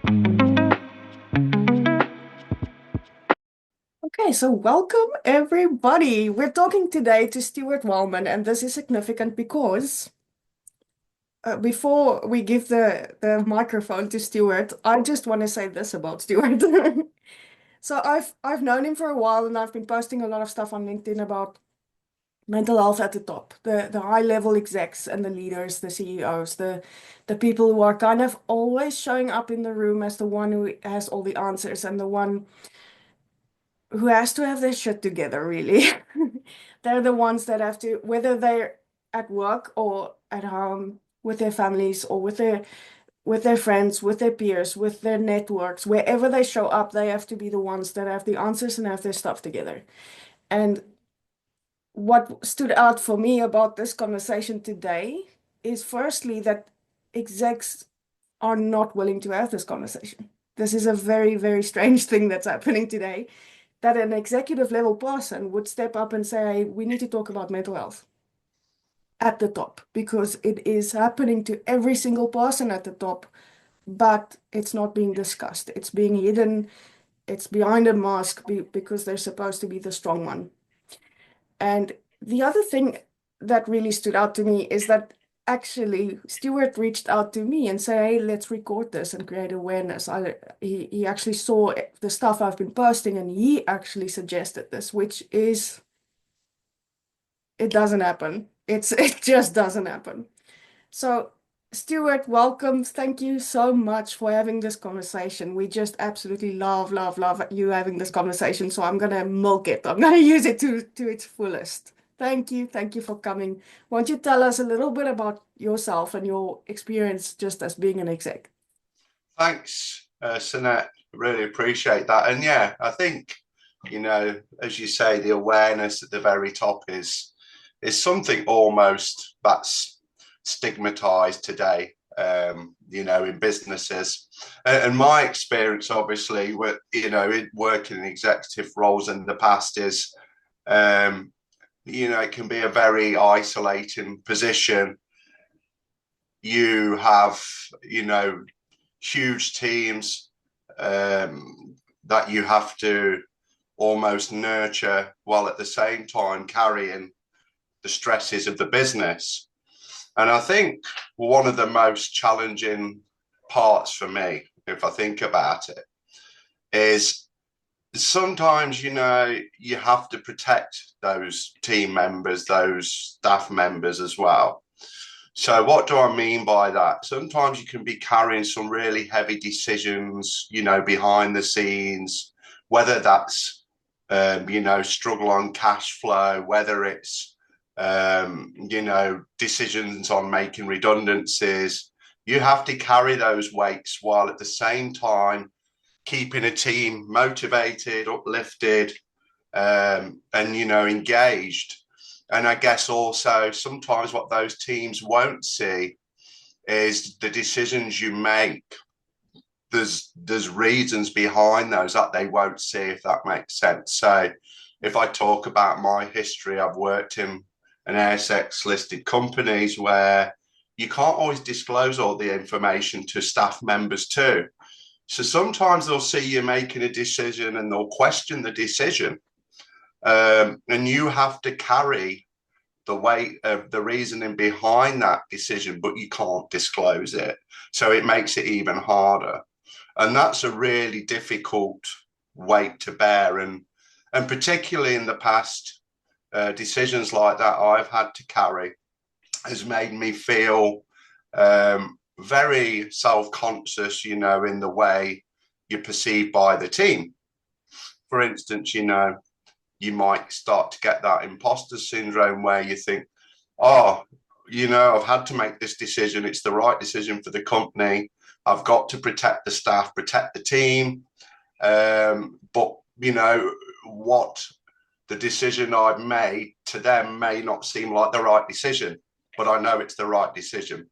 Okay, so welcome everybody. We're talking today to Stuart Wileman, and this is significant because before we give the microphone to Stuart, I just want to say this about Stuart. So I've known him for a while, and I've been posting a lot of stuff on LinkedIn about mental health at the top, the high level execs and the leaders, the CEOs, the people who are kind of always showing up in the room as the one who has all the answers and the one who has to have their shit together, really. They're the ones that have to, whether they're at work or at home with their families or with their friends, with their peers, with their networks, wherever they show up, they have to be the ones that have the answers and have their stuff together. And what stood out for me about this conversation today is firstly that execs are not willing to have this conversation. This is a very, very strange thing that's happening today, that an executive level person would step up and say, "Hey, we need to talk about mental health at the top because it is happening to every single person at the top, but it's not being discussed. It's being hidden. It's behind a mask because they're supposed to be the strong one." And the other thing that really stood out to me is that actually Stuart reached out to me and said, "Hey, let's record this and create awareness." He actually saw the stuff I've been posting and he actually suggested this, which is, it doesn't happen. It just doesn't happen. So, Stuart, welcome. Thank you so much for having this conversation. We just absolutely love, love, love you having this conversation. So I'm gonna milk it. I'm gonna use it to its fullest. Thank you. Thank you for coming. Won't you tell us a little bit about yourself and your experience just as being an exec? Thanks, Sunet. Really appreciate that. And yeah, I think, as you say, the awareness at the very top is something almost that's stigmatized today, in businesses. And my experience, obviously, with, in working in executive roles in the past is, it can be a very isolating position. You have, huge teams that you have to almost nurture while at the same time carrying the stresses of the business. And I think one of the most challenging parts for me, if I think about it, is sometimes, you have to protect those team members, those staff members as well. So what do I mean by that? Sometimes you can be carrying some really heavy decisions, behind the scenes, whether that's, struggle on cash flow, whether it's, decisions on making redundancies. You have to carry those weights while at the same time keeping a team motivated, uplifted, and, engaged. And I guess also sometimes what those teams won't see is the decisions you make. There's reasons behind those that they won't see, if that makes sense. So if I talk about my history, I've worked in an ASX listed companies where you can't always disclose all the information to staff members too. So sometimes they'll see you making a decision and they'll question the decision. And you have to carry the weight of the reasoning behind that decision, but you can't disclose it. So it makes it even harder. And that's a really difficult weight to bear. And particularly in the past, decisions like that I've had to carry has made me feel very self-conscious, in the way you're perceived by the team. For instance, you might start to get that imposter syndrome where you think, oh, I've had to make this decision. It's the right decision for the company. I've got to protect the staff, protect the team. But, what the decision I've made to them may not seem like the right decision, but I know it's the right decision.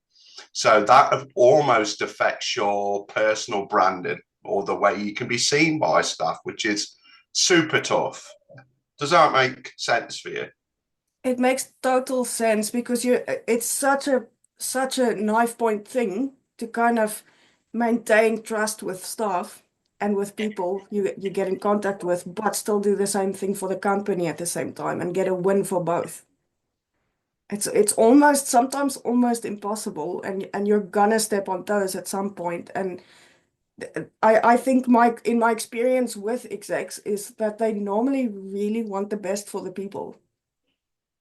So that almost affects your personal branding or the way you can be seen by staff, which is super tough. Does that make sense for you? It makes total sense because it's such a knife point thing to kind of maintain trust with staff and with people you get in contact with, but still do the same thing for the company at the same time and get a win for both. It's almost sometimes almost impossible, and you're gonna step on toes at some point. And I think in my experience with execs is that they normally really want the best for the people.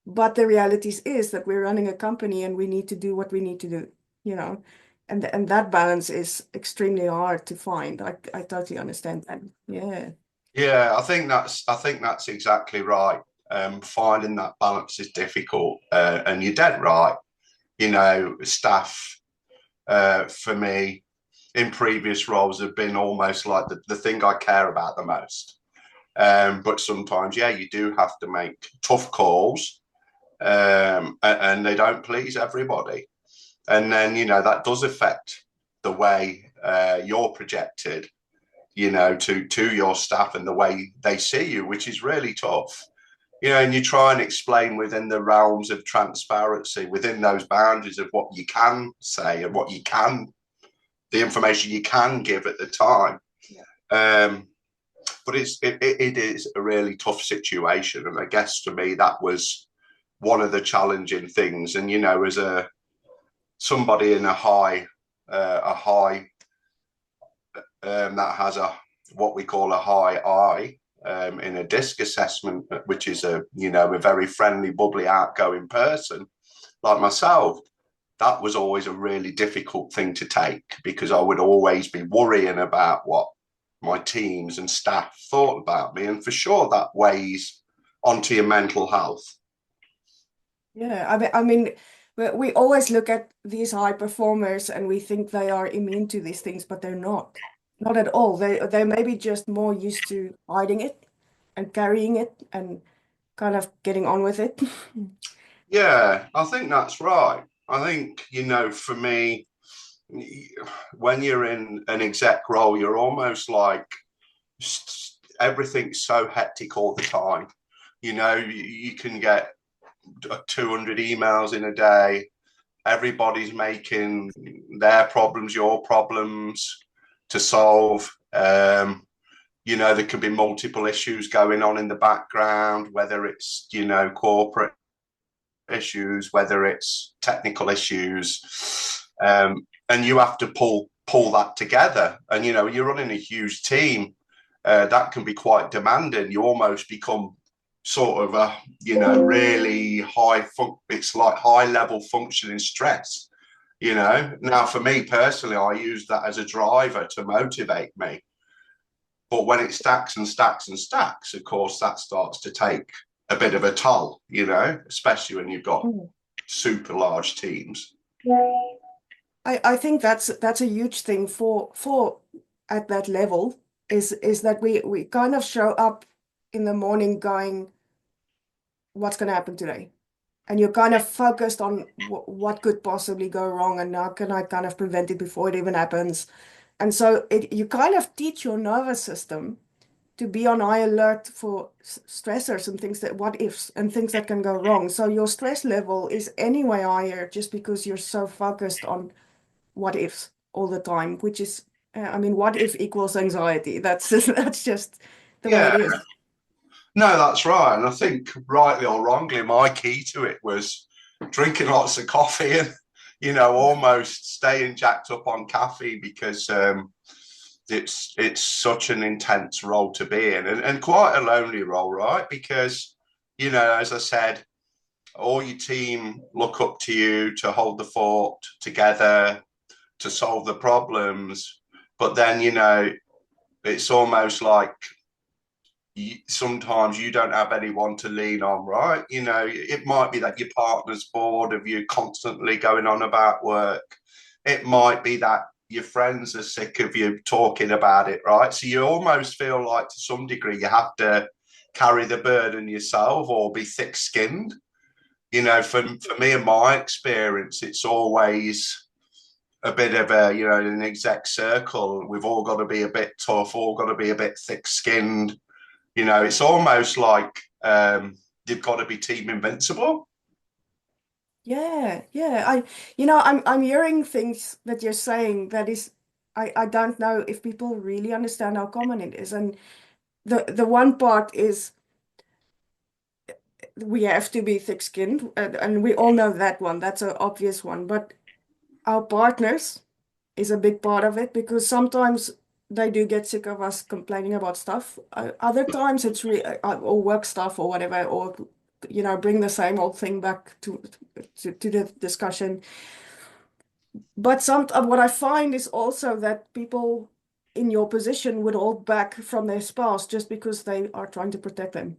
But the realities is that we're running a company and we need to do what we need to do, you know. And that balance is extremely hard to find. I totally understand that. Yeah. Yeah, I think that's exactly right. Finding that balance is difficult, and you're dead right. You know, staff for me in previous roles have been almost like the thing I care about the most. But sometimes, yeah, you do have to make tough calls, and they don't please everybody. And then, you know, that does affect the way you're projected, you know, to your staff and the way they see you, which is really tough. You know, and you try and explain within the realms of transparency, within those boundaries of what you can say and what you can, the information you can give at the time. Yeah. But it is a really tough situation, and I guess for me that was one of the challenging things. And you know, as a somebody in a high that has a what we call a high I in a DISC assessment, which is a you know a very friendly, bubbly, outgoing person like myself. That was always a really difficult thing to take because I would always be worrying about what my teams and staff thought about me, and for sure that weighs onto your mental health. Yeah. I mean, we always look at these high performers and we think they are immune to these things, but they're not. Not at all. They may be just more used to hiding it and carrying it and kind of getting on with it. Yeah, I think that's right. I think, you know, for me, when you're in an exec role, you're almost like everything's so hectic all the time. You know, you can get 200 emails in a day. Everybody's making their problems your problems to solve. You know, there can be multiple issues going on in the background, whether it's, you know, corporate issues, whether it's technical issues, and you have to pull that together. And you know, you're running a huge team. That can be quite demanding. You almost become sort of a you know really it's like high level functioning stress. You know, now for me personally, I use that as a driver to motivate me. But when it stacks and stacks and stacks, of course, that starts to take a bit of a toll, you know, especially when you've got Mm. super large teams. I think that's a huge thing for at that level is that we kind of show up in the morning going, what's going to happen today? And you're kind of focused on what could possibly go wrong and how can I kind of prevent it before it even happens. And so you kind of teach your nervous system to be on high alert for stressors and things that what ifs and things that can go wrong. So your stress level is anyway higher just because you're so focused on what ifs all the time, which is, I mean, what if equals anxiety. That's that's just the way it Yeah, is. no, that's right. And I think rightly or wrongly, my key to it was drinking lots of coffee and, you know, almost staying jacked up on caffeine because it's such an intense role to be in and quite a lonely role, right? Because, you know, as I said, all your team look up to you to hold the fort together, to solve the problems. But then, you know, it's almost like sometimes you don't have anyone to lean on, right? You know, it might be that your partner's bored of you constantly going on about work. It might be that your friends are sick of you talking about it, right? So you almost feel like to some degree you have to carry the burden yourself or be thick skinned. You know, for me and my experience, it's always a bit of a, you know, an exec circle. We've all got to be a bit tough, all got to be a bit thick skinned. You know, it's almost like you've got to be team invincible. Yeah, yeah. I'm hearing things that you're saying that is I don't know if people really understand how common it is. And the one part is we have to be thick-skinned, and we all know that one. That's an obvious one. But our partners is a big part of it because sometimes they do get sick of us complaining about stuff. Other times it's really or work stuff or whatever, or bring the same old thing back to the discussion. But what I find is also that people in your position would hold back from their spouse just because they are trying to protect them.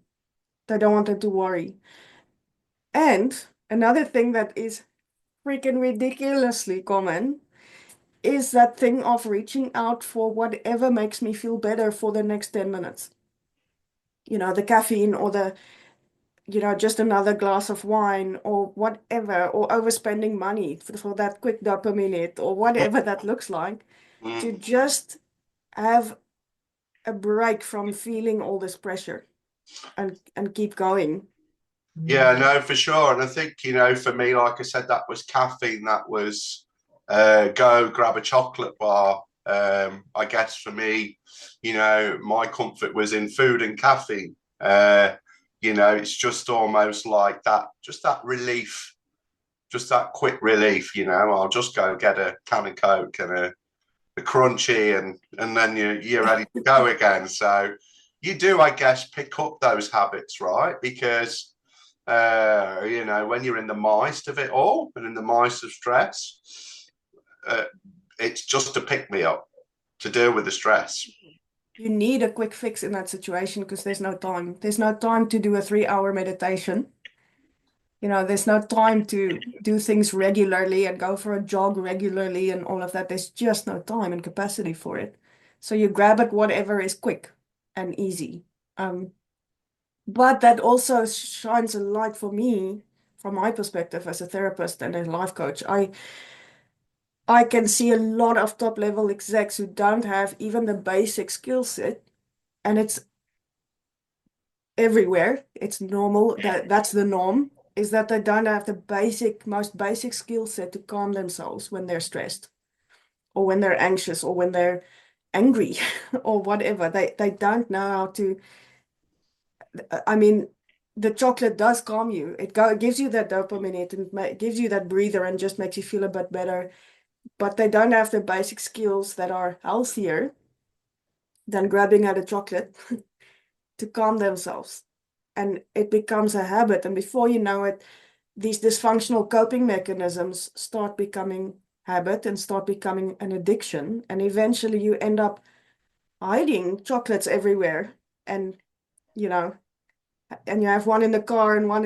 They don't want them to worry. And another thing that is freaking ridiculously common is that thing of reaching out for whatever makes me feel better for the next 10 minutes. The caffeine or just another glass of wine or whatever, or overspending money for that quick dopamine hit or whatever that looks like, to Mm. just have a break from feeling all this pressure and keep going. Yeah, no, for sure. And I think, for me, like I said, that was caffeine. That was go grab a chocolate bar. I guess for me, my comfort was in food and caffeine. It's just almost like that, just that relief, just that quick relief. I'll just go get a can of Coke and a crunchy, and then you're ready to go again. So you do, I guess, pick up those habits, right? Because when you're in the midst of it all and in the midst of stress, uh, it's just to pick me up to deal with the stress. You need a quick fix in that situation because there's no time. There's no time to do a 3-hour meditation. There's no time to do things regularly and go for a jog regularly and all of that. There's just no time and capacity for it. So you grab at whatever is quick and easy. Um, but that also shines a light for me from my perspective as a therapist and a life coach. I can see a lot of top level execs who don't have even the basic skill set, and it's everywhere. It's normal that's the norm, is that they don't have the most basic skill set to calm themselves when they're stressed or when they're anxious or when they're angry or whatever. They don't know how to. I mean, the chocolate does calm you. It gives you that dopamine hit and gives you that breather and just makes you feel a bit better. But they don't have the basic skills that are healthier than grabbing at a chocolate to calm themselves. And it becomes a habit. And before you know it, these dysfunctional coping mechanisms start becoming habit and start becoming an addiction. And eventually you end up hiding chocolates everywhere. And, you know, and you have one in the car and one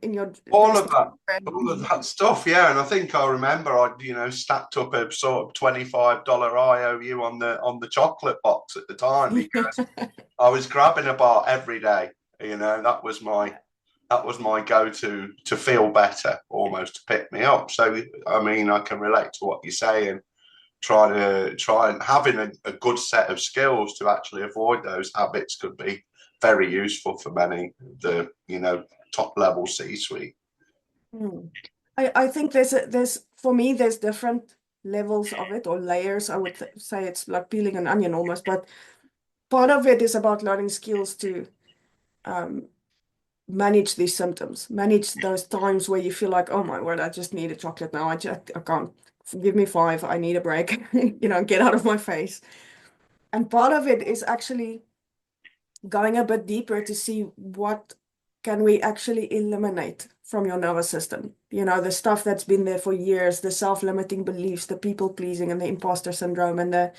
in your All desk of that, drawer. all of that stuff, yeah. And I think I remember I, stacked up a sort of $25 IOU on the chocolate box at the time because I was grabbing a bar every day. That was my go-to to feel better, almost to pick me up. So I mean, I can relate to what you're saying. Try and having a good set of skills to actually avoid those habits could be very useful for many the top level C-suite. Hmm. I think there's for me there's different levels of it or layers. I would say it's like peeling an onion almost, but part of it is about learning skills to um, manage these symptoms, manage those times where you feel like, oh my word, I just need a chocolate now. I can't. Give me 5. I need a break. Get out of my face. And part of it is actually going a bit deeper to see what can we actually eliminate from your nervous system. The stuff that's been there for years, the self-limiting beliefs, the people-pleasing and the imposter syndrome and the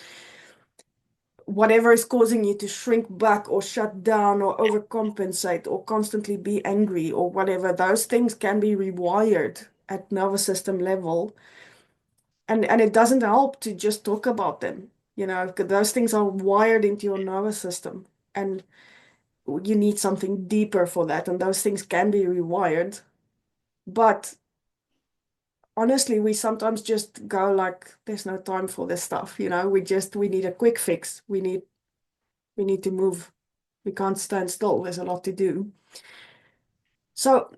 whatever is causing you to shrink back or shut down or overcompensate or constantly be angry or whatever, those things can be rewired at nervous system level. And it doesn't help to just talk about them, because those things are wired into your nervous system. And you need something deeper for that. And those things can be rewired. But honestly, we sometimes just go like, there's no time for this stuff, we need a quick fix. We need to move. We can't stand still. There's a lot to do. So,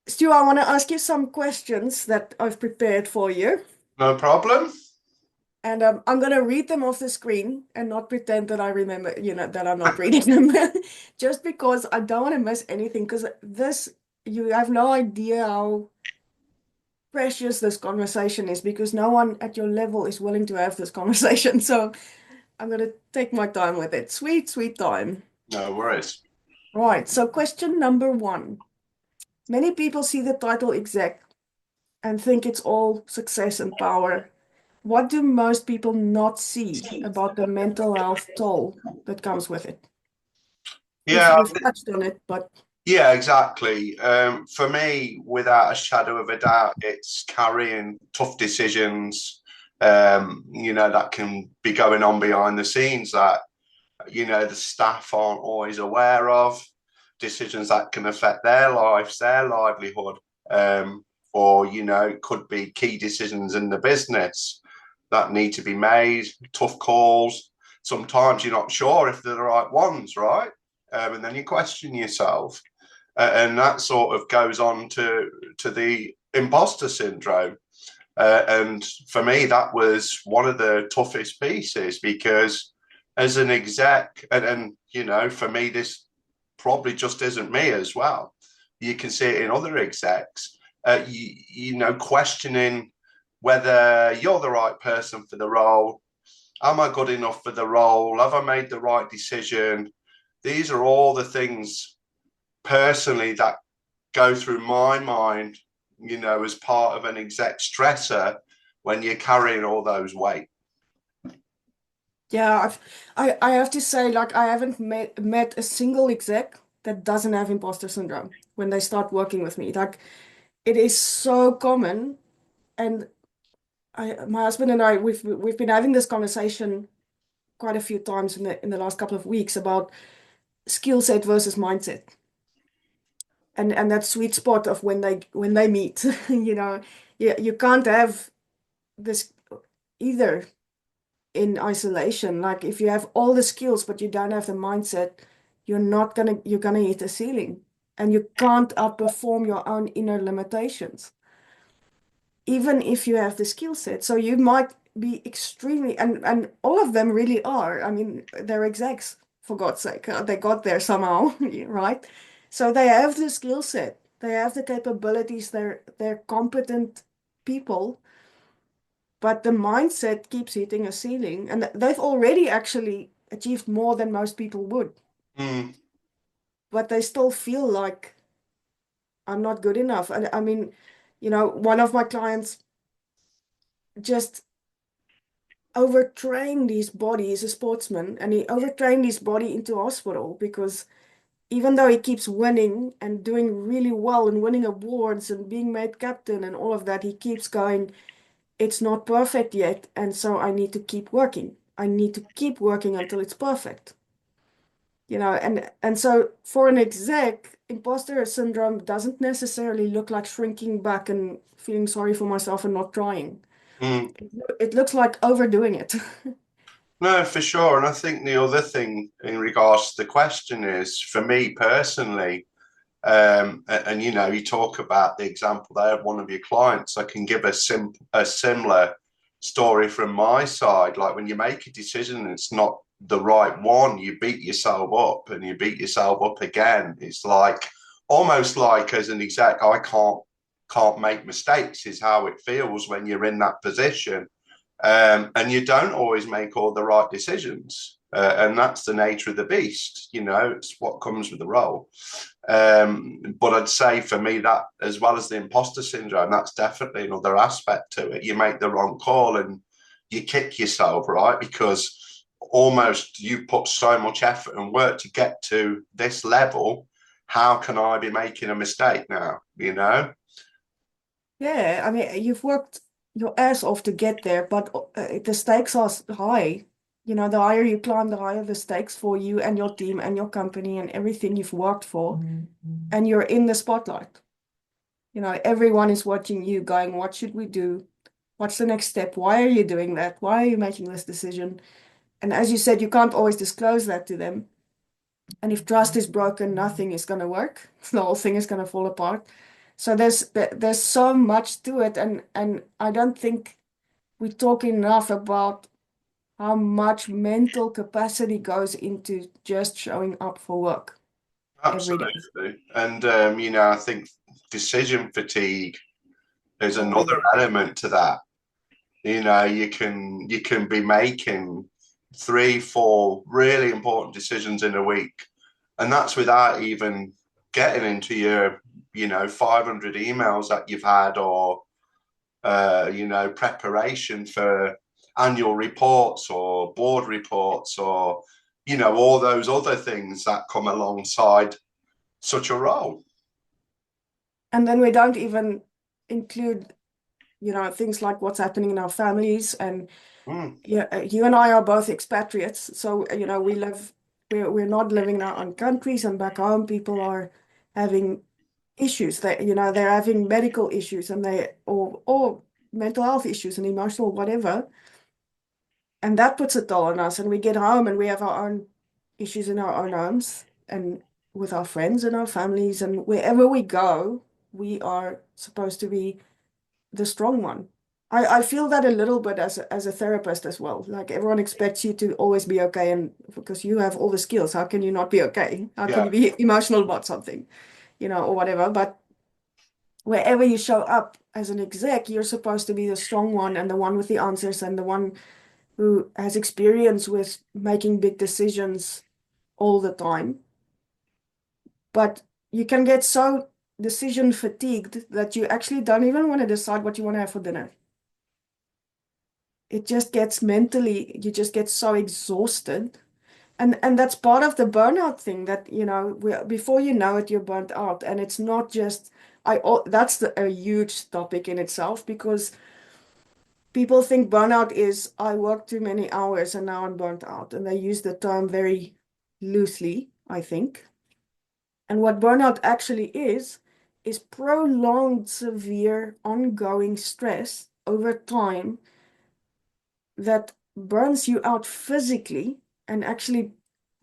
Stu, I want to ask you some questions that I've prepared for you. No problem. And I'm gonna read them off the screen and not pretend that I remember, that I'm not reading them, just because I don't want to miss anything. Because you have no idea how precious this conversation is, because no one at your level is willing to have this conversation. So I'm gonna take my time with it. Sweet, sweet time. No worries. Right. So question number one. Many people see the title exec and think it's all success and power. What do most people not see about the mental health toll that comes with it? We've Yeah, we've touched on it, but yeah, exactly. For me, without a shadow of a doubt, it's carrying tough decisions, that can be going on behind the scenes that, the staff aren't always aware of, decisions that can affect their lives, their livelihood, or, it could be key decisions in the business that need to be made, tough calls. Sometimes you're not sure if they're the right ones, right? And then you question yourself. And that sort of goes on to the imposter syndrome. And for me, that was one of the toughest pieces because as an exec, for me, this probably just isn't me as well. You can see it in other execs, questioning whether you're the right person for the role. Am I good enough for the role? Have I made the right decision? These are all the things personally that go through my mind, as part of an exec stressor when you're carrying all those weight. yeah, I have to say, like, I haven't met a single exec that doesn't have imposter syndrome when they start working with me. Like, it is so common, and my husband and I, we've been having this conversation quite a few times in the last couple of weeks about skill set versus mindset, and that sweet spot of when they meet. You can't have this either in isolation. Like, if you have all the skills but you don't have the mindset, you're gonna hit a ceiling, and you can't outperform your own inner limitations, even if you have the skill set. So you might be extremely, and all of them really are. I mean, they're execs, for God's sake. They got there somehow, right? So they have the skill set, they have the capabilities, they're competent people, but the mindset keeps hitting a ceiling, and they've already actually achieved more than most people would, Mm, but they still feel like I'm not good enough. And I mean, one of my clients just overtrained his body. He's a sportsman, and he overtrained his body into hospital because even though he keeps winning and doing really well and winning awards and being made captain and all of that, he keeps going, it's not perfect yet, and so I need to keep working. I need to keep working until it's perfect. And so for an exec, imposter syndrome doesn't necessarily look like shrinking back and feeling sorry for myself and not trying. mm. It looks like overdoing it. No, for sure. And I think the other thing in regards to the question is, for me personally, you talk about the example there of one of your clients. I can give a similar story from my side. Like when you make a decision and it's not the right one, you beat yourself up and you beat yourself up again. It's like almost like as an exec, I can't make mistakes is how it feels when you're in that position. And you don't always make all the right decisions. And that's the nature of the beast, it's what comes with the role. But I'd say for me that, as well as the imposter syndrome, that's definitely another aspect to it. You make the wrong call and you kick yourself, right? Because almost you put so much effort and work to get to this level. How can I be making a mistake now? Yeah, I mean, you've worked your ass off to get there, but the stakes are high. The higher you climb, the higher the stakes for you and your team and your company and everything you've worked for. And you're in the spotlight. Everyone is watching you going, what should we do? What's the next step? Why are you doing that? Why are you making this decision? And as you said, you can't always disclose that to them. And if trust is broken, nothing is going to work. The whole thing is going to fall apart. So there's so much to it, and I don't think we talk enough about how much mental capacity goes into just showing up for work every day. Absolutely. And I think decision fatigue is Oh another yeah. element to that. You can be making 3, 4 really important decisions in a week, and that's without even getting into your 500 emails that you've had, or preparation for annual reports or board reports, or all those other things that come alongside such a role. And then we don't even include, things like what's happening in our families. And Mm, yeah, you and I are both expatriates, so we're not living in our own countries, and back home people are having issues. They're having medical issues, and or mental health issues and emotional whatever, and that puts a toll on us. And we get home and we have our own issues in our own homes and with our friends and our families, and wherever we go, we are supposed to be the strong one. I feel that a little bit as a therapist as well. Like everyone expects you to always be okay, and because you have all the skills, how can you not be okay? How can yeah. you be emotional about something, or whatever? But wherever you show up as an exec, you're supposed to be the strong one and the one with the answers and the one who has experience with making big decisions all the time. But you can get so decision fatigued that you actually don't even want to decide what you want to have for dinner. It just gets mentally, you just get so exhausted. And that's part of the burnout thing that, before you know it, you're burnt out. And it's not just, that's a huge topic in itself, because people think burnout is, I work too many hours and now I'm burnt out. And they use the term very loosely, I think. And what burnout actually is prolonged, severe, ongoing stress over time that burns you out physically and actually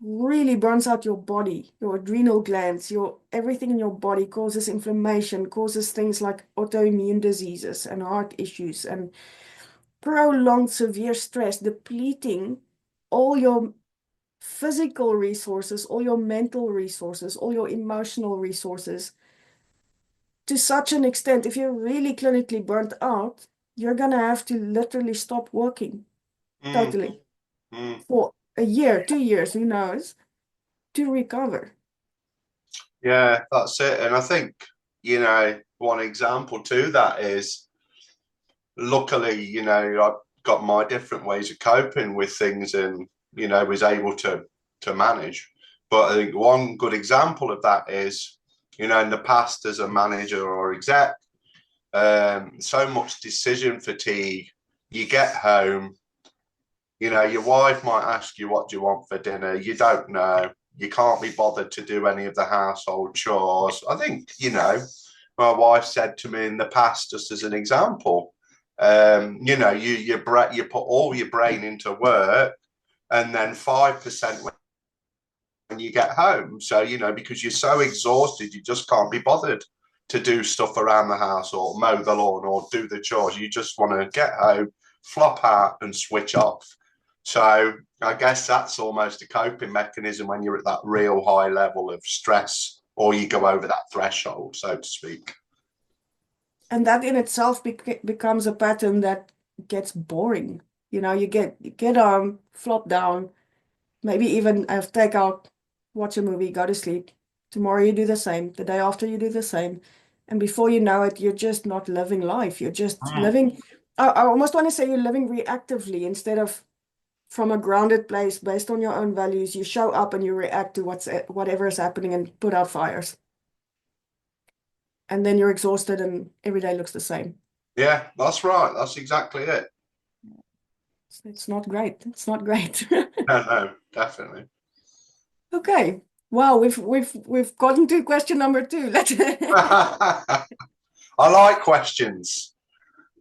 really burns out your body, your adrenal glands, your everything in your body, causes inflammation, causes things like autoimmune diseases and heart issues, and prolonged severe stress, depleting all your physical resources, all your mental resources, all your emotional resources to such an extent. If you're really clinically burnt out, you're gonna have to literally stop working Mm, totally mm. for a year, 2 years, who knows, to recover. Yeah, that's it. And I think, one example to that is, luckily, I've got my different ways of coping with things, and, was able to manage. But I think one good example of that is, in the past as a manager or exec, so much decision fatigue. You get home, your wife might ask you, what do you want for dinner? You don't know. You can't be bothered to do any of the household chores. I think, my wife said to me in the past, just as an example, you put all your brain into work, and then 5% when you get home. So, because you're so exhausted, you just can't be bothered to do stuff around the house or mow the lawn or do the chores. You just want to get home, flop out, and switch off. So I guess that's almost a coping mechanism when you're at that real high level of stress, or you go over that threshold, so to speak. And that in itself becomes a pattern that gets boring. You get flop down, maybe even have takeout, watch a movie, go to sleep. Tomorrow you do the same. The day after you do the same. And before you know it, you're just not living life. You're just Mm. living. I almost want to say you're living reactively instead of from a grounded place based on your own values. You show up and you react to whatever is happening and put out fires. And then you're exhausted and every day looks the same. Yeah, that's right. That's exactly it. It's not great. It's not great. No, no, definitely. Okay. Wow, we've gotten to question number two. Let's I like questions.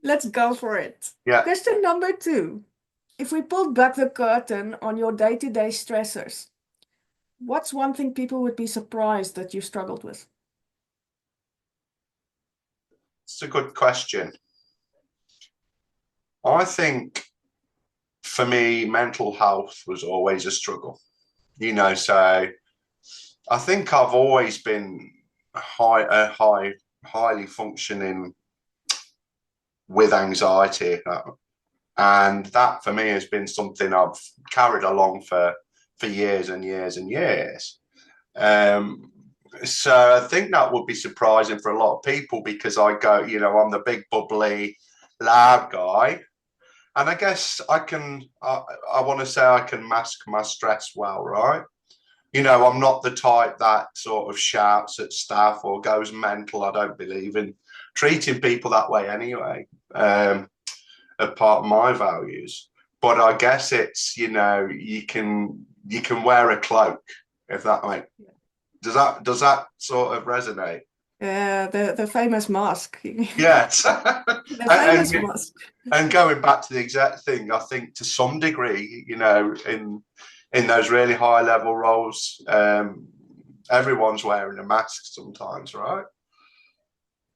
let's go for it. Yeah. Question number two. If we pulled back the curtain on your day-to-day stressors, what's one thing people would be surprised that you struggled with? It's a good question. I think for me, mental health was always a struggle, so I think I've always been highly functioning with anxiety. And that for me has been something I've carried along for years and years and years. Um, so I think that would be surprising for a lot of people because I go, I'm the big bubbly, loud guy. And I guess I want to say I can mask my stress well, right? I'm not the type that sort of shouts at staff or goes mental. I don't believe in treating people that way anyway, a part of my values. But I guess it's, you can wear a cloak, if that makes does that sort of resonate? The famous mask. Yes. The famous and mask. and going back to the exact thing, I think to some degree, in those really high level roles, everyone's wearing a mask sometimes, right?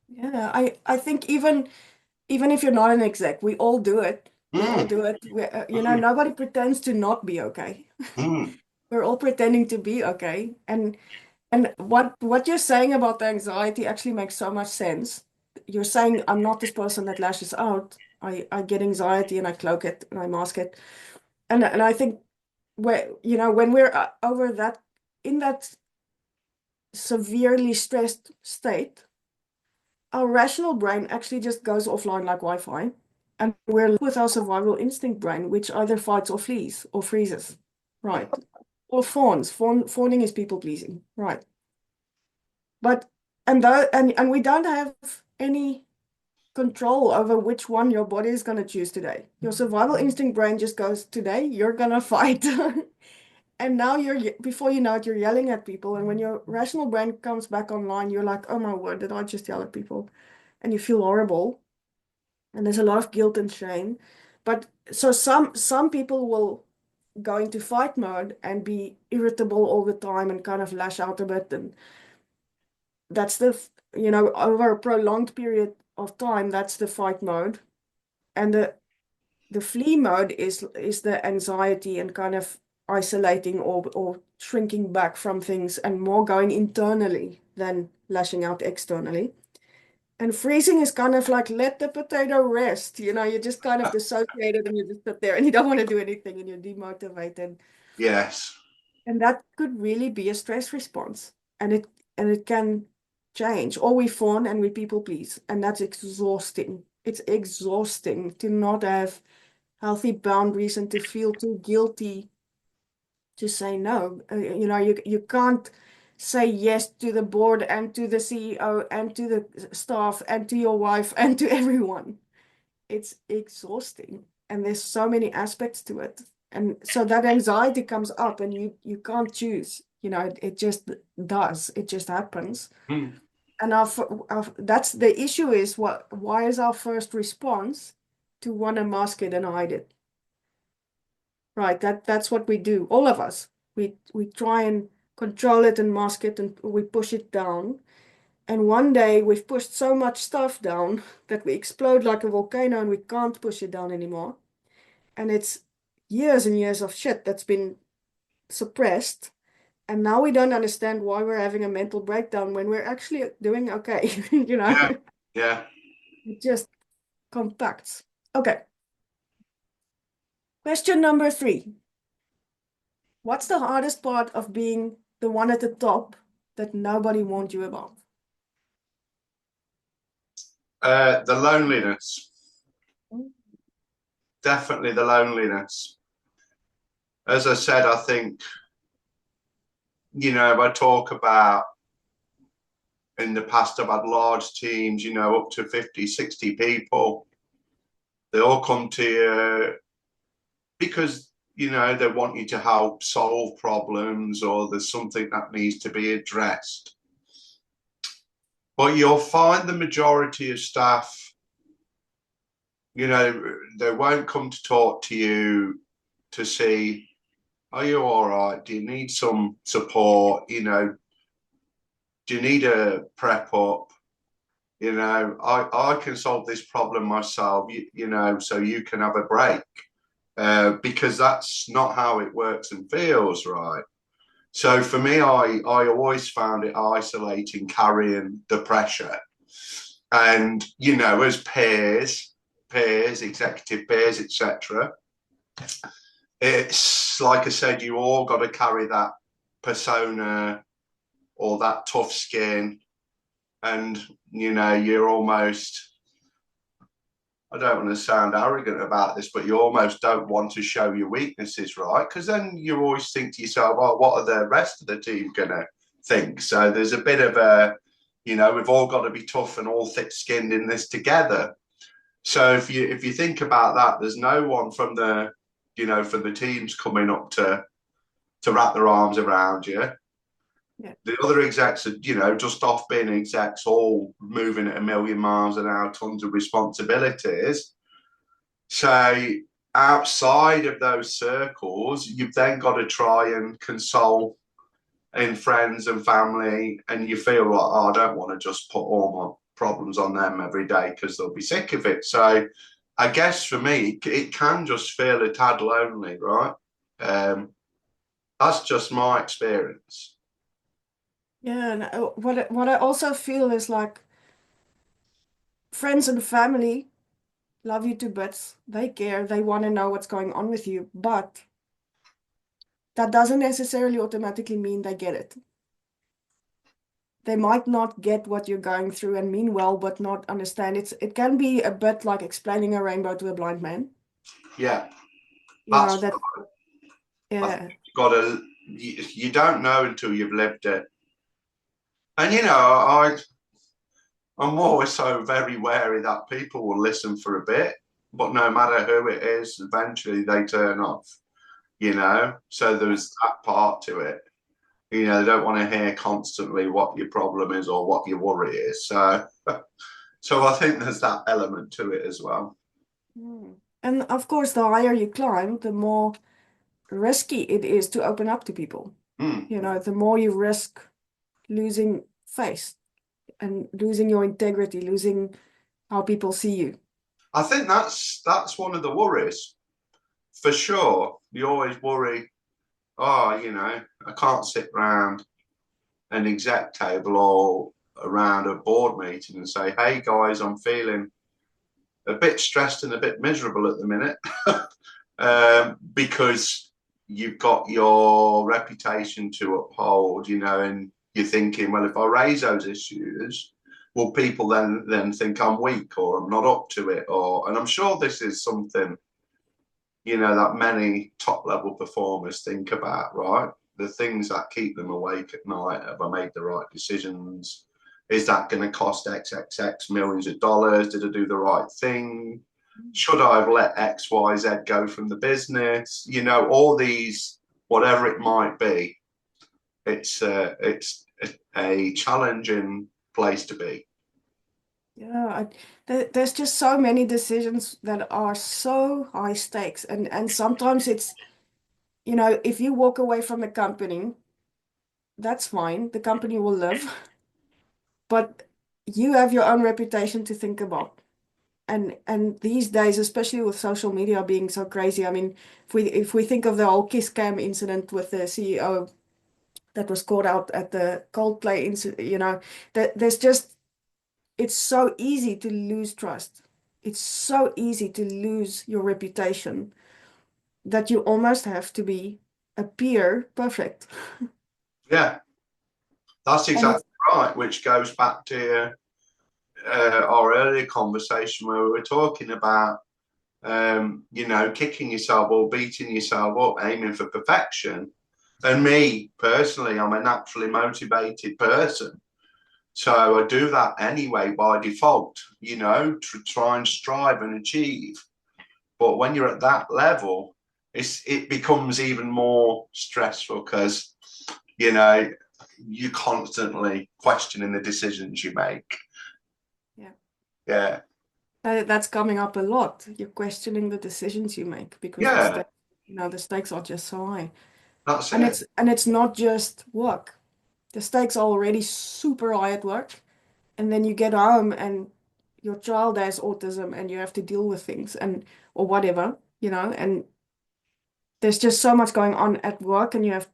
Yeah, I think even if you're not an exec, we all do it. We all Mm, do it. Nobody pretends to not be okay. mm, We're all pretending to be okay. And what you're saying about the anxiety actually makes so much sense. You're saying I'm not this person that lashes out. I get anxiety and I cloak it and I mask it. And I think when we're over that in that severely stressed state, our rational brain actually just goes offline like Wi-Fi. And we're left with our survival instinct brain, which either fights or flees or freezes. Right. Or fawns. Fawning is people pleasing. Right. But and we don't have any control over which one your body is going to choose today. Your survival instinct brain just goes, today you're going to fight. And now before you know it, you're yelling at people. And when your rational brain comes back online, you're like, oh my word, did I just yell at people? And you feel horrible. And there's a lot of guilt and shame. But so some people will go into fight mode and be irritable all the time and kind of lash out a bit. And that's over a prolonged period of time, that's the fight mode. And the flee mode is the anxiety and kind of isolating or shrinking back from things and more going internally than lashing out externally. And freezing is kind of like let the potato rest. You're just kind of dissociated and you just sit there and you don't want to do anything and you're demotivated. yes. And that could really be a stress response. And it can change. Or we fawn and we people please. And that's exhausting. It's exhausting to not have healthy boundaries and to feel too guilty to say no. You can't say yes to the board and to the CEO and to the staff and to your wife and to everyone. It's exhausting. And there's so many aspects to it. And so that anxiety comes up and you can't choose. It just does. It just happens. Mm, And that's the issue is why is our first response to want to mask it and hide it? Right, that's what we do, all of us. We try and control it and mask it and we push it down. And one day we've pushed so much stuff down that we explode like a volcano and we can't push it down anymore. And it's years and years of shit that's been suppressed. And now we don't understand why we're having a mental breakdown when we're actually doing okay. yeah. Yeah. It just compacts. Okay. Question number 3. What's the hardest part of being the one at the top that nobody warned you about? The loneliness. Definitely the loneliness. As I said, I think, I talk about in the past, I've had large teams, up to 50, 60 people. They all come to you because, they want you to help solve problems or there's something that needs to be addressed. But you'll find the majority of staff, they won't come to talk to you to see, are you all right? Do you need some support? Do you need a prep up? I can solve this problem myself, so you can have a break, because that's not how it works and feels, right? So for me, I always found it isolating, carrying the pressure. And, as peers, executive peers, etc., it's like I said, you all got to carry that persona or that tough skin. And, you're almost, I don't want to sound arrogant about this, but you almost don't want to show your weaknesses, right? Because then you always think to yourself, oh, what are the rest of the team going to think? So there's a bit of a, we've all got to be tough and all thick-skinned in this together. So if you think about that, there's no one from the teams coming up to wrap their arms around you. Yeah. The other execs are, just off being execs, all moving at a million miles an hour, tons of responsibilities. So outside of those circles, you've then got to try and console in friends and family, and you feel like, oh, I don't want to just put all my problems on them every day because they'll be sick of it. So I guess for me, it can just feel a tad lonely, right? That's just my experience. Yeah, and what I also feel is like friends and family love you to bits. They care. They want to know what's going on with you, but that doesn't necessarily automatically mean they get it. They might not get what you're going through and mean well, but not understand. It can be a bit like explaining a rainbow to a blind man. Yeah, You know that's that, I think yeah, you've got to. You don't know until you've lived it, and I'm always so very wary that people will listen for a bit, but no matter who it is, eventually they turn off. So yeah, there's that part to it. They don't want to hear constantly what your problem is or what your worry is. So I think there's that element to it as well. mm. And of course, the higher you climb, the more risky it is to open up to people. Mm. You know, the more you risk losing face and losing your integrity, losing how people see you. I think that's one of the worries for sure. You always worry, oh, I can't sit around an exec table or around a board meeting and say, hey guys, I'm feeling a bit stressed and a bit miserable at the minute, because you've got your reputation to uphold, and you're thinking, well, if I raise those issues, will people then think I'm weak or I'm not up to it? And I'm sure this is something, that many top level performers think about, right? The things that keep them awake at night. Have I made the right decisions? Is that going to cost XXX millions of dollars? Did I do the right thing? Should I have let XYZ go from the business? All these, whatever it might be, it's a challenging place to be. Yeah, there's just so many decisions that are so high stakes, and sometimes it's, if you walk away from a company, that's fine. The company will live, but you have your own reputation to think about. And these days, especially with social media being so crazy, I mean, if we think of the whole kiss cam incident with the CEO that was caught out at the Coldplay incident, that there's just it's so easy to lose trust. It's so easy to lose your reputation that you almost have to be appear perfect. Yeah, that's And exactly it's right, which goes back to our earlier conversation where we were talking about, kicking yourself or beating yourself up, aiming for perfection. And me personally, I'm a naturally motivated person. So I do that anyway by default, to try and strive and achieve. But when you're at that level, it becomes even more stressful because, you know, you're constantly questioning the decisions you make. yeah, Yeah. that's coming up a lot. You're questioning the decisions you make because Yeah. the stakes are just so high. That's And it. it's not just work. The stakes are already super high at work. and then you get home and your child has autism and you have to deal with things and or whatever, and there's just so much going on at work and you have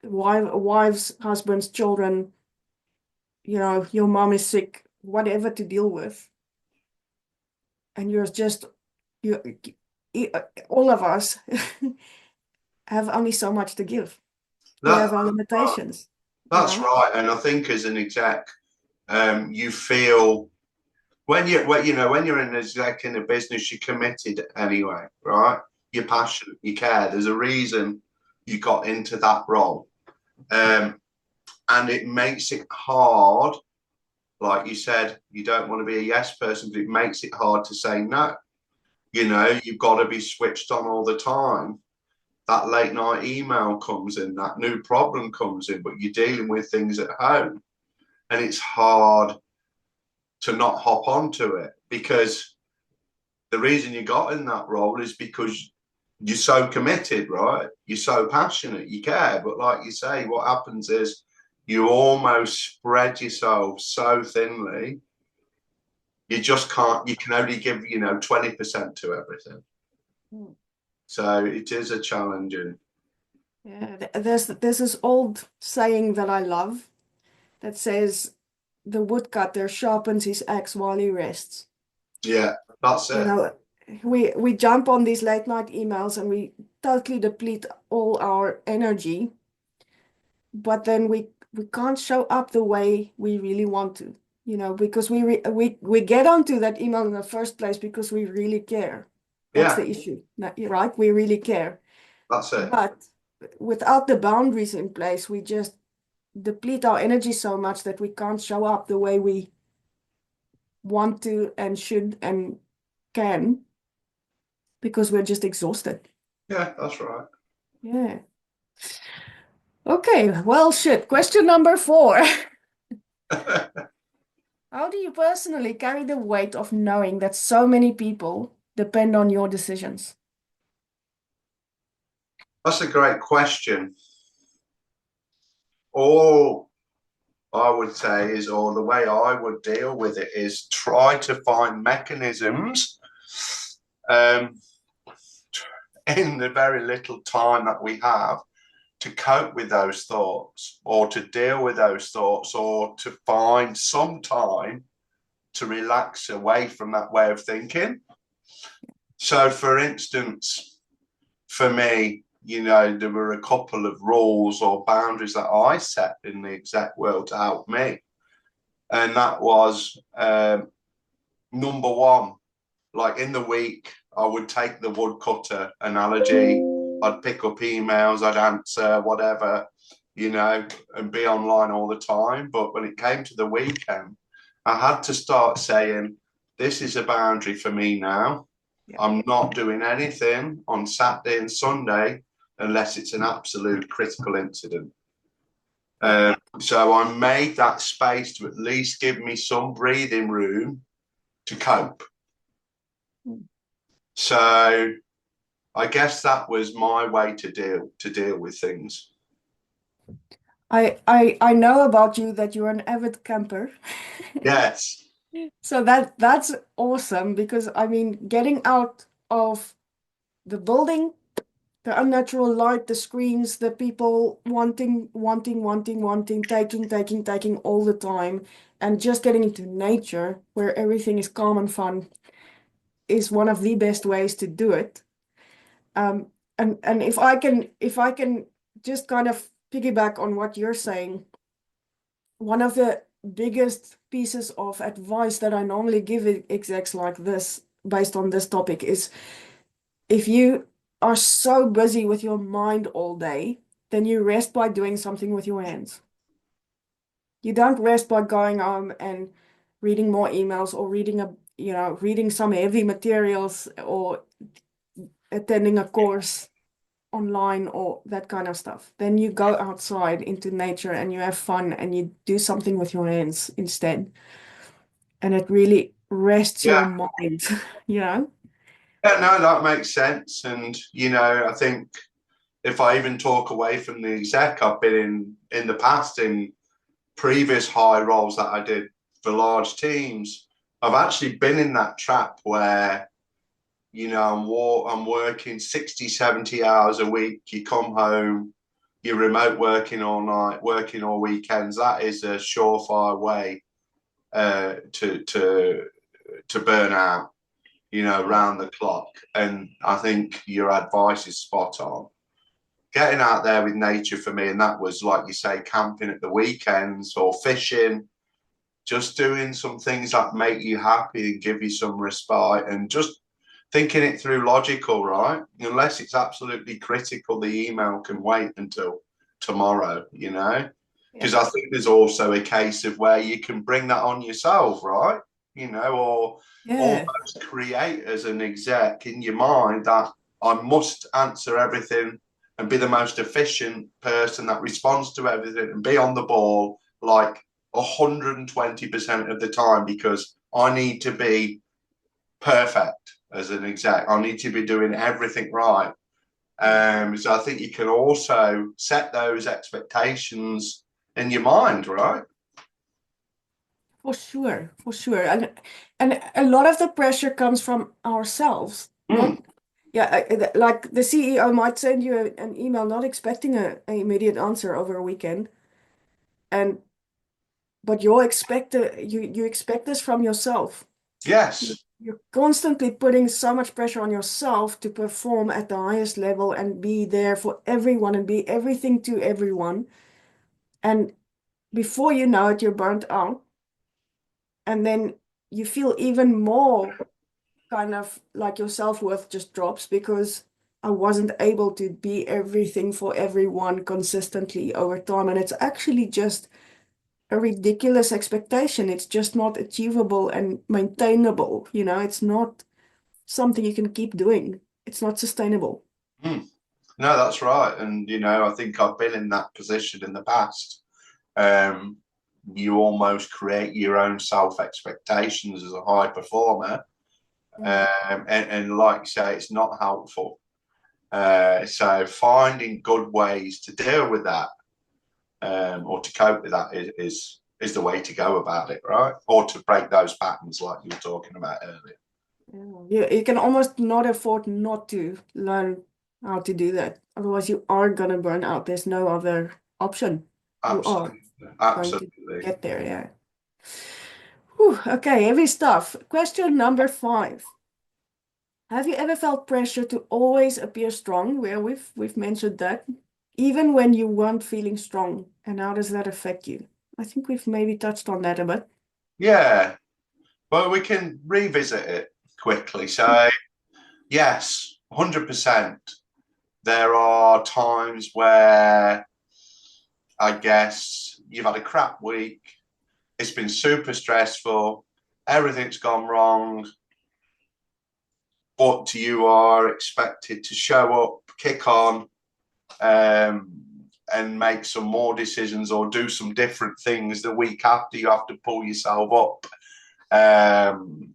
wives, husbands, children, your mom is sick, whatever to deal with. And you're just you all of us have only so much to give. We That, have our limitations, you that's know. right. And I think as an exec, you feel when you're an exec in a business, you're committed anyway, right? You're passionate, you care. There's a reason you got into that role. And it makes it hard. Like you said, you don't want to be a yes person, but it makes it hard to say no. You've got to be switched on all the time. That late night email comes in, that new problem comes in, but you're dealing with things at home. And it's hard to not hop onto it, because the reason you got in that role is because you're so committed, right? You're so passionate, you care. But like you say, what happens is you almost spread yourself so thinly, you just can't, you can only give, 20% to everything. Mm. So it is a challenge. And Yeah, there's this old saying that I love that says the woodcutter sharpens his axe while he rests. yeah, that's You it. know, we jump on these late night emails and we totally deplete all our energy, but then we can't show up the way we really want to, because we get onto that email in the first place because we really care. That's Yeah, the issue, right? We really care. that's it. But without the boundaries in place, we just deplete our energy so much that we can't show up the way we want to and should and can because we're just exhausted. Yeah, that's right. Yeah. Okay, well, shit. Question number 4. How do you personally carry the weight of knowing that so many people depend on your decisions? That's a great question. All I would say is, or the way I would deal with it is try to find mechanisms um, in the very little time that we have to cope with those thoughts, or to deal with those thoughts, or to find some time to relax away from that way of thinking. So, for instance, for me, there were a couple of rules or boundaries that I set in the exec world to help me. And that was number one, like in the week, I would take the woodcutter analogy. I'd pick up emails, I'd answer whatever, and be online all the time. But when it came to the weekend, I had to start saying, this is a boundary for me now. Yeah. I'm not doing anything on Saturday and Sunday unless it's an absolute critical incident. So I made that space to at least give me some breathing room to cope. So I guess that was my way to deal with things. I know about you that you're an avid camper. Yes. So that's awesome because I mean getting out of the building, the unnatural light, the screens, the people wanting, taking all the time, and just getting into nature where everything is calm and fun is one of the best ways to do it. Um, and if I can just kind of piggyback on what you're saying, one of the biggest pieces of advice that I normally give execs like this, based on this topic, is if you are so busy with your mind all day, then you rest by doing something with your hands. You don't rest by going home and reading more emails or reading some heavy materials or attending a course online or that kind of stuff. Then you go outside into nature and you have fun and you do something with your hands instead. And it really rests your Yeah. mind, you know? Yeah, no, that makes sense. And, I think if I even talk away from the exec, I've been in the past in previous high roles that I did for large teams. I've actually been in that trap where, you know, I'm working 60, 70 hours a week. You come home, you're remote working all night, working all weekends. That is a surefire way to burn out, you know, round the clock. And I think your advice is spot on. Getting out there with nature for me, and that was, like you say, camping at the weekends or fishing, just doing some things that make you happy and give you some respite, and just thinking it through logical, right? Unless it's absolutely critical, the email can wait until tomorrow, you know? Because Yeah. I think there's also a case of where you can bring that on yourself, right? You know, or Yeah. almost create as an exec in your mind that I must answer everything and be the most efficient person that responds to everything and be on the ball like 120% of the time, because I need to be perfect as an exec. I need to be doing everything right. So I think you can also set those expectations in your mind, right? For sure, for sure. And a lot of the pressure comes from ourselves, Mm. not yeah, like the CEO might send you an email not expecting an immediate answer over a weekend, and but you expect this from yourself. Yes. You're constantly putting so much pressure on yourself to perform at the highest level and be there for everyone and be everything to everyone. And before you know it, you're burnt out. And then you feel even more kind of like your self-worth just drops because I wasn't able to be everything for everyone consistently over time. And it's actually just a ridiculous expectation. It's just not achievable and maintainable. You know, it's not something you can keep doing. It's not sustainable. Mm. No, that's right. And, you know, I think I've been in that position in the past. Um, you almost create your own self expectations as a high performer. Mm. And like you say, it's not helpful. So finding good ways to deal with that, or to cope with that is the way to go about it, right? Or to break those patterns like you were talking about earlier. Yeah. You can almost not afford not to learn how to do that. Otherwise, you are gonna burn out. There's no other option. You are Absolutely. going to Absolutely. get there, yeah. Whew, okay, heavy stuff. Question number 5. Have you ever felt pressure to always appear strong? Well, we've mentioned that. Even when you weren't feeling strong. And how does that affect you? I think we've maybe touched on that a bit. Yeah. Well, we can revisit it quickly. So, yes, 100%. There are times where I guess you've had a crap week, it's been super stressful, everything's gone wrong, but you are expected to show up, kick on, um, and make some more decisions or do some different things the week after. You have to pull yourself up, and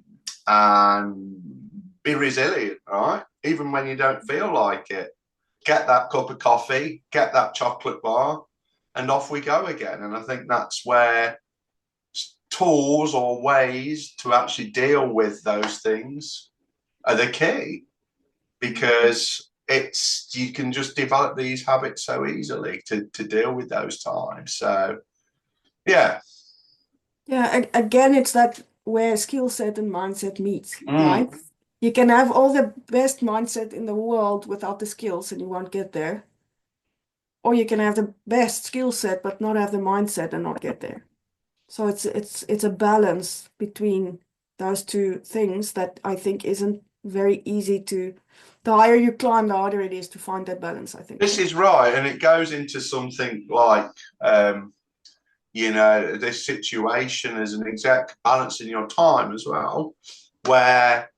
be resilient, right? Even when you don't feel like it. Get that cup of coffee, get that chocolate bar, and off we go again. And I think that's where tools or ways to actually deal with those things are the key, because it's you can just develop these habits so easily to deal with those times. So yeah. Yeah, again, it's that where skill set and mindset meet, Mm. right? You can have all the best mindset in the world without the skills and you won't get there. Or you can have the best skill set but not have the mindset and not get there. So it's a balance between those two things that I think isn't very easy to the higher you climb, the harder it is to find that balance, I think. This is right, and it goes into something like, you know, this situation as an exec, balancing your time as well, where,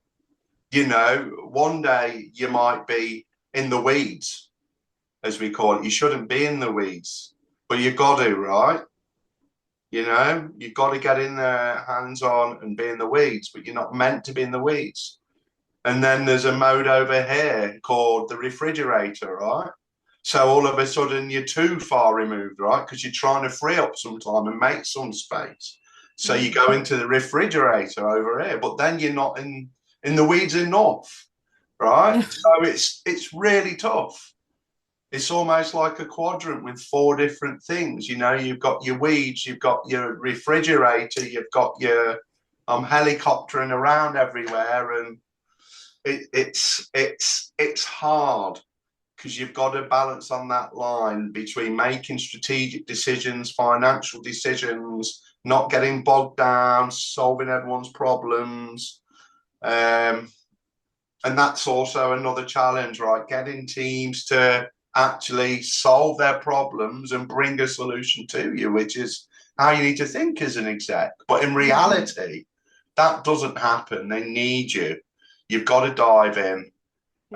you know, one day you might be in the weeds, as we call it. You shouldn't be in the weeds, but you got to, right? You know, you've got to get in there hands on and be in the weeds, but you're not meant to be in the weeds. And then there's a mode over here called the refrigerator, right? So all of a sudden you're too far removed, right? Because you're trying to free up some time and make some space. So you go into the refrigerator over here, but then you're not in the weeds enough, right? Yeah. So it's really tough. It's almost like a quadrant with four different things. You know, you've got your weeds, you've got your refrigerator, you've got your helicoptering around everywhere, and it's hard because you've got to balance on that line between making strategic decisions, financial decisions, not getting bogged down, solving everyone's problems. And that's also another challenge, right? Getting teams to actually solve their problems and bring a solution to you, which is how you need to think as an exec. But in reality, that doesn't happen. They need you. You've got to dive in,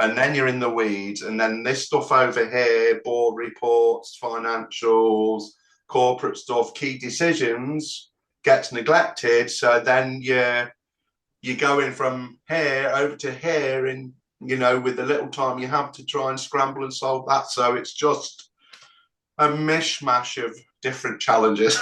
and then you're in the weeds. And then this stuff over here, board reports, financials, corporate stuff, key decisions, gets neglected. So then you're going from here over to here, and with the little time you have to try and scramble and solve that. So it's just a mishmash of different challenges.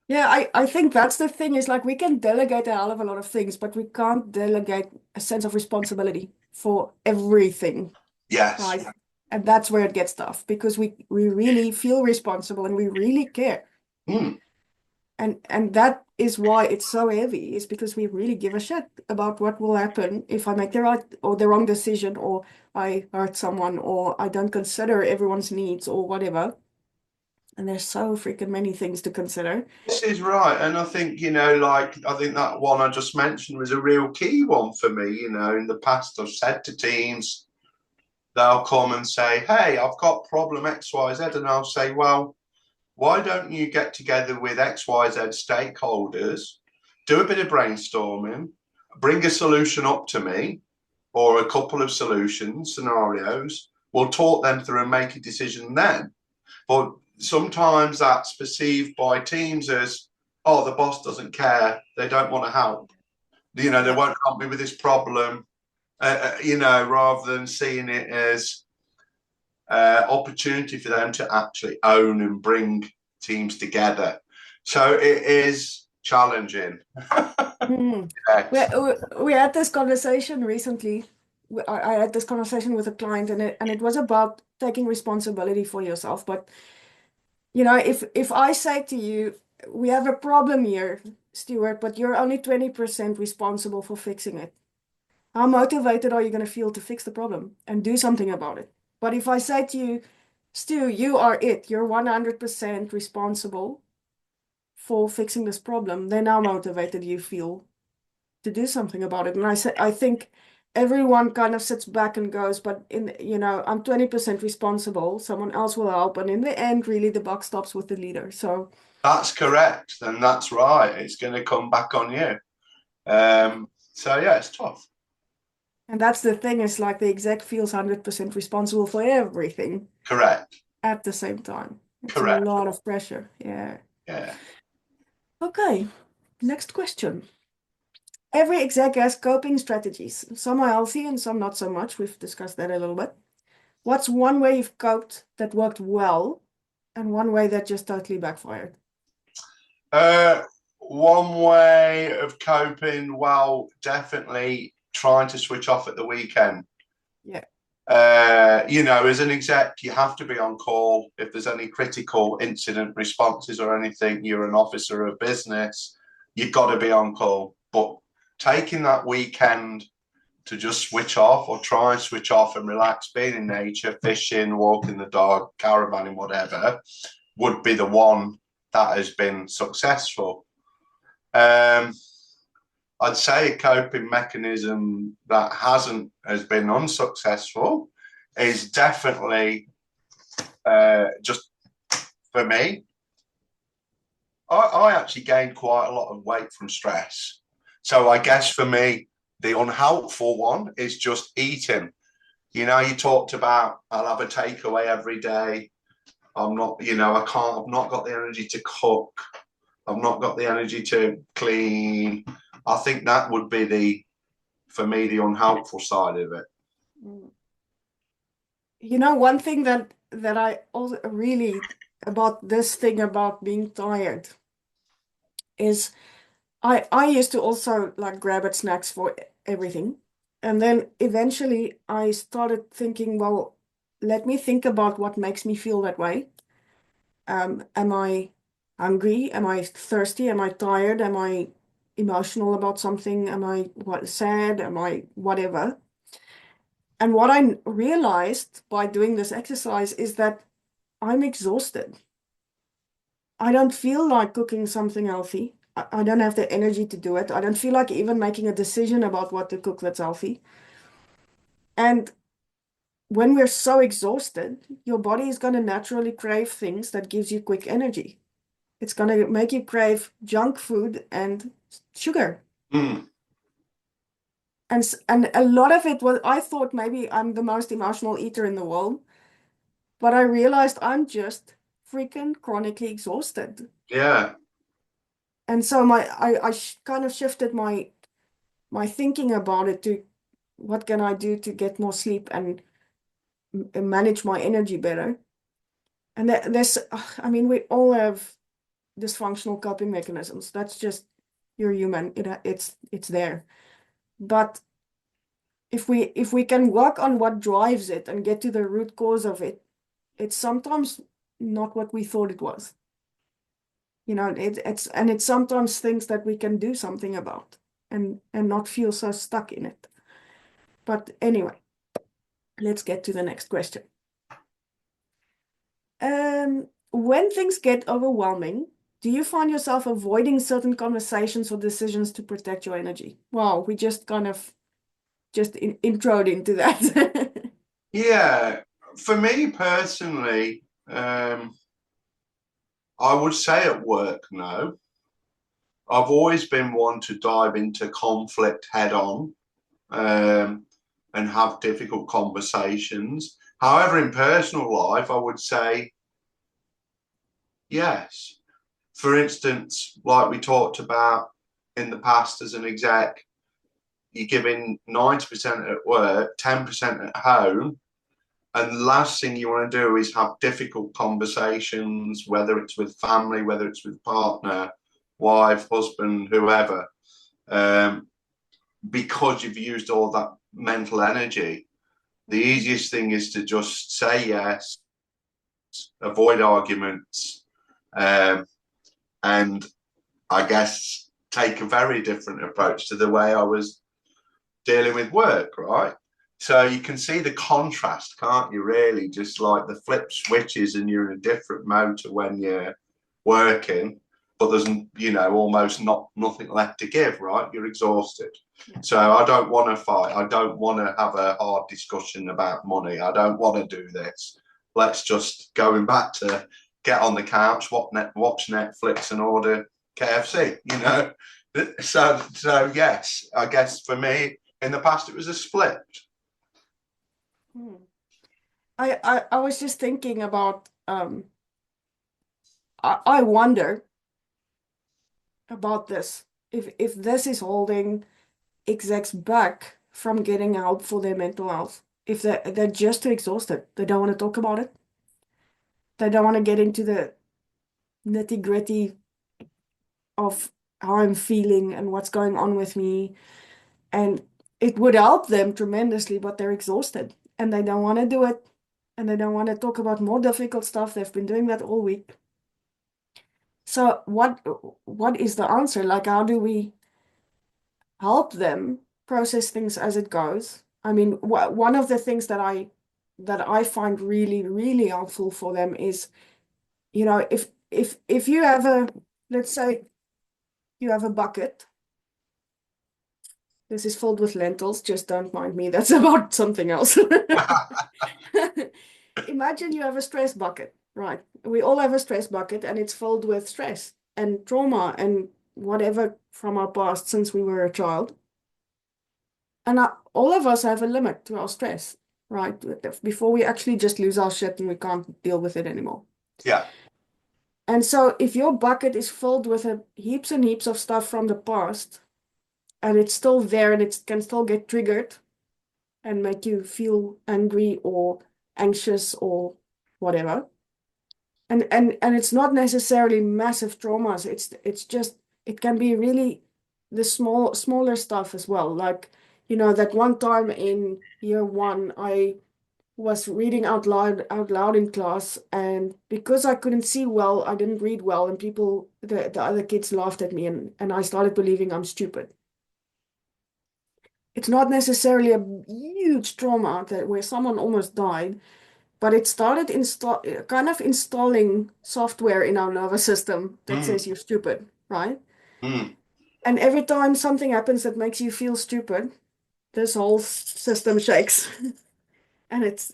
Yeah, I think that's the thing is like we can delegate a hell of a lot of things, but we can't delegate a sense of responsibility for everything, Yes. right? And that's where it gets tough because we really feel responsible and we really care. Mm. And that is why it's so heavy, is because we really give a shit about what will happen if I make the right or the wrong decision, or I hurt someone, or I don't consider everyone's needs or whatever. And there's so freaking many things to consider. This is right. And I think, I think that one I just mentioned was a real key one for me. In the past, I've said to teams, they'll come and say, hey, I've got problem XYZ. And I'll say, well, why don't you get together with XYZ stakeholders, do a bit of brainstorming, bring a solution up to me or a couple of solutions, scenarios. We'll talk them through and make a decision then. But sometimes that's perceived by teams as, oh, the boss doesn't care. They don't want to help. They won't help me with this problem, rather than seeing it as opportunity for them to actually own and bring teams together. So it is challenging. Mm. Yes. We had this conversation recently. I had this conversation with a client, and it was about taking responsibility for yourself. But if I say to you, we have a problem here, Stuart, but you're only 20% responsible for fixing it. How motivated are you going to feel to fix the problem and do something about it? But if I say to you, Stu, you are it, you're 100% responsible for fixing this problem, then how motivated you feel to do something about it. And I think everyone kind of sits back and goes, but I'm 20% responsible, someone else will help. And in the end, really the buck stops with the leader. So That's correct. And that's right. It's going to come back on you. So yeah, it's tough. and that's the thing, is like the exec feels 100% responsible for everything Correct. at the same time. It's a Correct. lot of pressure. Yeah. Yeah. Okay. Next question. Every exec has coping strategies. Some are healthy and some not so much. We've discussed that a little bit. What's one way you've coped that worked well and one way that just totally backfired? One way of coping, well, definitely trying to switch off at the weekend. Yeah. As an exec, you have to be on call. If there's any critical incident responses or anything, you're an officer of business, you've got to be on call. But taking that weekend to just switch off or try and switch off and relax, being in nature, fishing, walking the dog, caravanning, whatever, would be the one that has been successful. I'd say a coping mechanism that has been unsuccessful is definitely just for me. I actually gained quite a lot of weight from stress. So I guess for me, the unhelpful one is just eating. You talked about I'll have a takeaway every day. I'm not, I've not got the energy to cook. I've not got the energy to clean. I think that would be for me, the unhelpful side of it. One thing that I also really about this thing about being tired. is I used to also like grab at snacks for everything. And then eventually I started thinking, well, let me think about what makes me feel that way. Am I hungry? Am I thirsty? Am I tired? Am I emotional about something? Am I sad? Am I whatever? And what I realized by doing this exercise is that I'm exhausted. I don't feel like cooking something healthy. I don't have the energy to do it. I don't feel like even making a decision about what to cook that's healthy. And when we're so exhausted, your body is going to naturally crave things that gives you quick energy. It's going to make you crave junk food and sugar. Mm. And a lot of it was, I thought maybe I'm the most emotional eater in the world, but I realized I'm just freaking chronically exhausted. Yeah. And so I kind of shifted my thinking about it to what can I do to get more sleep and manage my energy better. And there's, I mean, we all have dysfunctional coping mechanisms. That's just, you're human. It's there. But if we can work on what drives it and get to the root cause of it, it's sometimes not what we thought it was. You know, it's sometimes things that we can do something about and not feel so stuck in it. But anyway, let's get to the next question. When things get overwhelming, do you find yourself avoiding certain conversations or decisions to protect your energy? Wow, we just kind of introed into that. Yeah. For me personally, I would say at work, no. I've always been one to dive into conflict head on, um, and have difficult conversations. However, in personal life, I would say yes. For instance, like we talked about in the past as an exec, you're giving 90% at work, 10% at home. And the last thing you want to do is have difficult conversations, whether it's with family, whether it's with partner, wife, husband, whoever, um, because you've used all that mental energy. The easiest thing is to just say yes, avoid arguments, um, and I guess take a very different approach to the way I was dealing with work, right? So you can see the contrast, can't you, really? Just like the flip switches and you're in a different mode to when you're working, but there's, almost nothing left to give, right? You're exhausted. Yeah. So I don't want to fight. I don't want to have a hard discussion about money. I don't want to do this. Let's just, going back to get on the couch, watch Netflix and order KFC, So yes, I guess for me, in the past, it was a split. Hmm. I was just thinking about I wonder about this. If this is holding execs back from getting help for their mental health. If they're just too exhausted. They don't want to talk about it. They don't want to get into the nitty-gritty of how I'm feeling and what's going on with me. And it would help them tremendously, but they're exhausted and they don't want to do it. And they don't want to talk about more difficult stuff. They've been doing that all week. So what is the answer? Like, how do we help them process things as it goes? I mean, one of the things that I find really, really helpful for them is, if you have let's say you have a bucket. This is filled with lentils, just don't mind me. That's about something else. Imagine you have a stress bucket, right? We all have a stress bucket and it's filled with stress and trauma and whatever from our past since we were a child. And all of us have a limit to our stress, right? Before we actually just lose our shit and we can't deal with it anymore. Yeah. And so if your bucket is filled with heaps and heaps of stuff from the past, and it's still there and it can still get triggered and make you feel angry or anxious or whatever. And it's not necessarily massive traumas. It's just It can be really the smaller stuff as well. Like, that one time in year one, I was reading out loud in class, and because I couldn't see well, I didn't read well, and the other kids laughed at me, and I started believing I'm stupid. It's not necessarily a huge trauma where someone almost died, but it started kind of installing software in our nervous system that Mm, says you're stupid, right? mm. And every time something happens that makes you feel stupid, this whole system shakes. And it's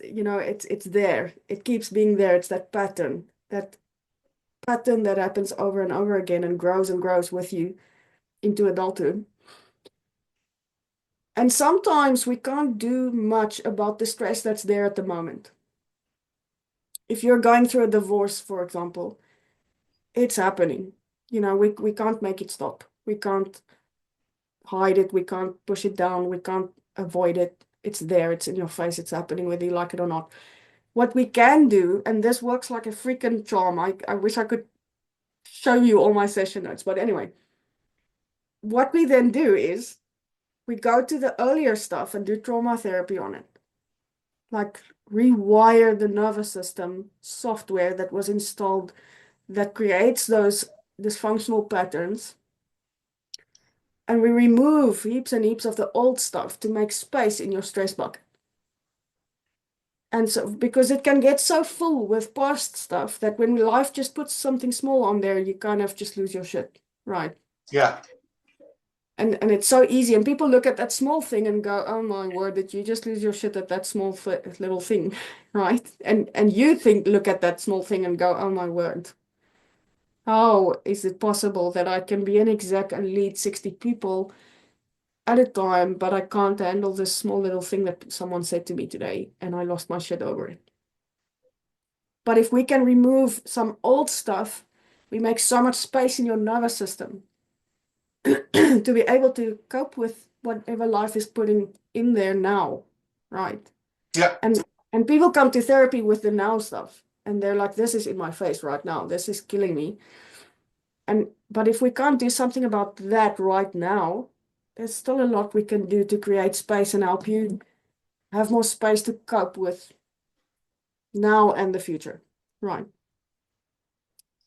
there. It keeps being there. It's that pattern that happens over and over again and grows with you into adulthood. And sometimes we can't do much about the stress that's there at the moment. If you're going through a divorce, for example, it's happening. We can't make it stop. We can't hide it. We can't push it down. We can't avoid it. It's there. It's in your face. It's happening whether you like it or not. What we can do, and this works like a freaking charm. I wish I could show you all my session notes. But anyway, what we then do is we go to the earlier stuff and do trauma therapy on it. Like rewire the nervous system software that was installed that creates those dysfunctional patterns. And we remove heaps and heaps of the old stuff to make space in your stress bucket. And so, because it can get so full with past stuff that when life just puts something small on there, you kind of just lose your shit, right? Yeah. And it's so easy. And people look at that small thing and go, "Oh my word, did you just lose your shit at that small little thing?" Right? And you look at that small thing and go, "Oh my word, how is it possible that I can be an exec and lead 60 people at a time, but I can't handle this small little thing that someone said to me today, and I lost my shit over it." But if we can remove some old stuff, we make so much space in your nervous system to be able to cope with whatever life is putting in there now, right? Yeah. And people come to therapy with the now stuff, and they're like, "This is in my face right now. This is killing me." But if we can't do something about that right now, there's still a lot we can do to create space and help you have more space to cope with now and the future, right?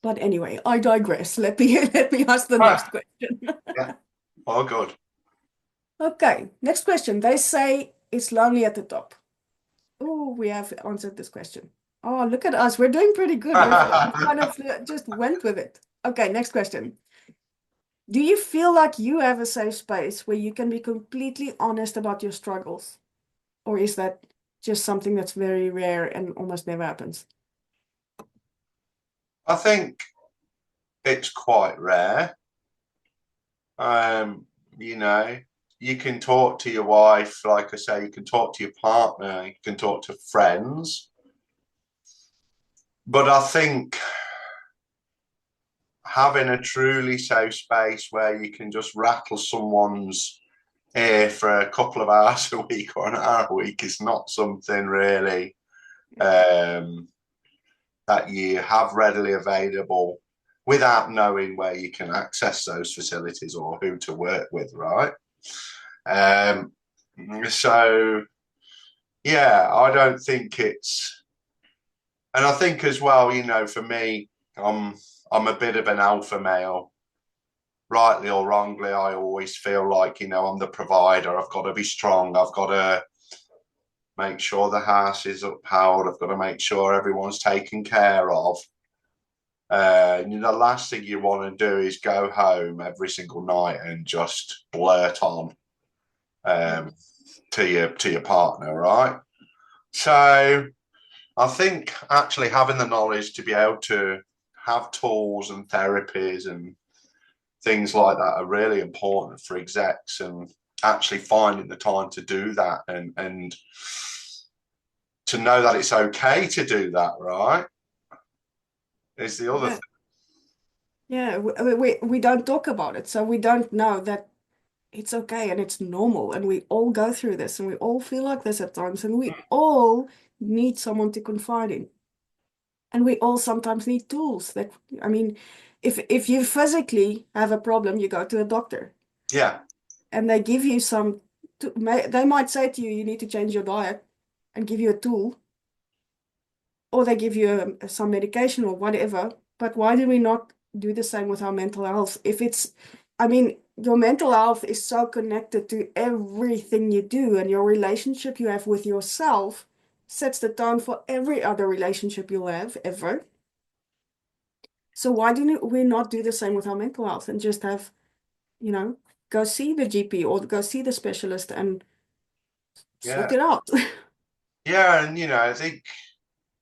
But anyway, I digress. Let me ask the next Ah, question. yeah. Oh, good. Okay, next question. They say it's lonely at the top. Oh, we have answered this question. Oh, look at us. We're doing pretty good. We've kind of just went with it. Okay, next question. Do you feel like you have a safe space where you can be completely honest about your struggles? Or is that just something that's very rare and almost never happens? I think it's quite rare. Um, you know, you can talk to your wife, like I say, you can talk to your partner, you can talk to friends. But I think having a truly safe space where you can just rattle someone's ear for a couple of hours a week or an hour a week is not something really um, that you have readily available without knowing where you can access those facilities or who to work with, right? Um, so, yeah, I don't think it's, and I think as well, for me, I'm a bit of an alpha male. Rightly or wrongly, I always feel like, I'm the provider. I've got to be strong. I've got to make sure the house is upheld. I've got to make sure everyone's taken care of. The last thing you want to do is go home every single night and just blurt on Yeah. to your partner, right? So I think actually having the knowledge to be able to have tools and therapies and things like that are really important for execs, and actually finding the time to do that and to know that it's okay to do that, right? Is the other Yeah. thing. Yeah, we don't talk about it, so we don't know that it's okay and it's normal, and we all go through this and we all feel like this at times, and we all need someone to confide in. And we all sometimes need tools that, I mean, if you physically have a problem, you go to a doctor Yeah, and they give you they might say to you, you need to change your diet and give you a tool, or they give you some medication or whatever. But why do we not do the same with our mental health? I mean, your mental health is so connected to everything you do, and your relationship you have with yourself sets the tone for every other relationship you'll have ever. So why do we not do the same with our mental health and just have, you know, go see the GP or go see the specialist and sort yeah, it out? yeah. And I think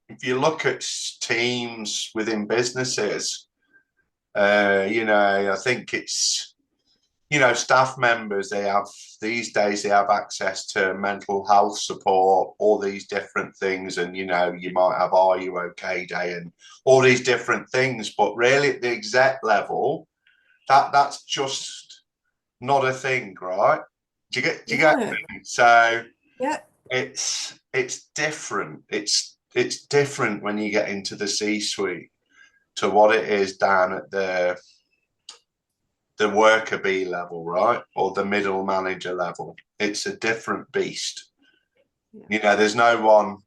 if you look at teams within businesses, I think it's staff members, these days they have access to mental health support, all these different things. And, you might have Are You Okay Day and all these different things. But really at the exec level, that's just not a thing, right? Do you get Yeah, me? So yeah, it's different. It's different when you get into the C-suite to what it is down at the worker bee level, right? Or the middle manager level. It's a different beast. yeah, There's no one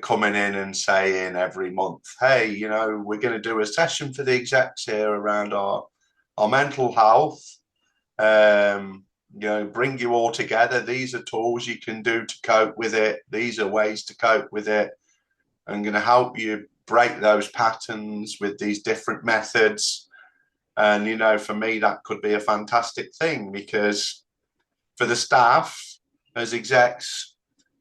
coming in and saying every month, hey, we're going to do a session for the execs here around our mental health. Bring you all together. These are tools you can do to cope with it. These are ways to cope with it. I'm going to help you break those patterns with these different methods. And, for me, that could be a fantastic thing because for the staff, as execs,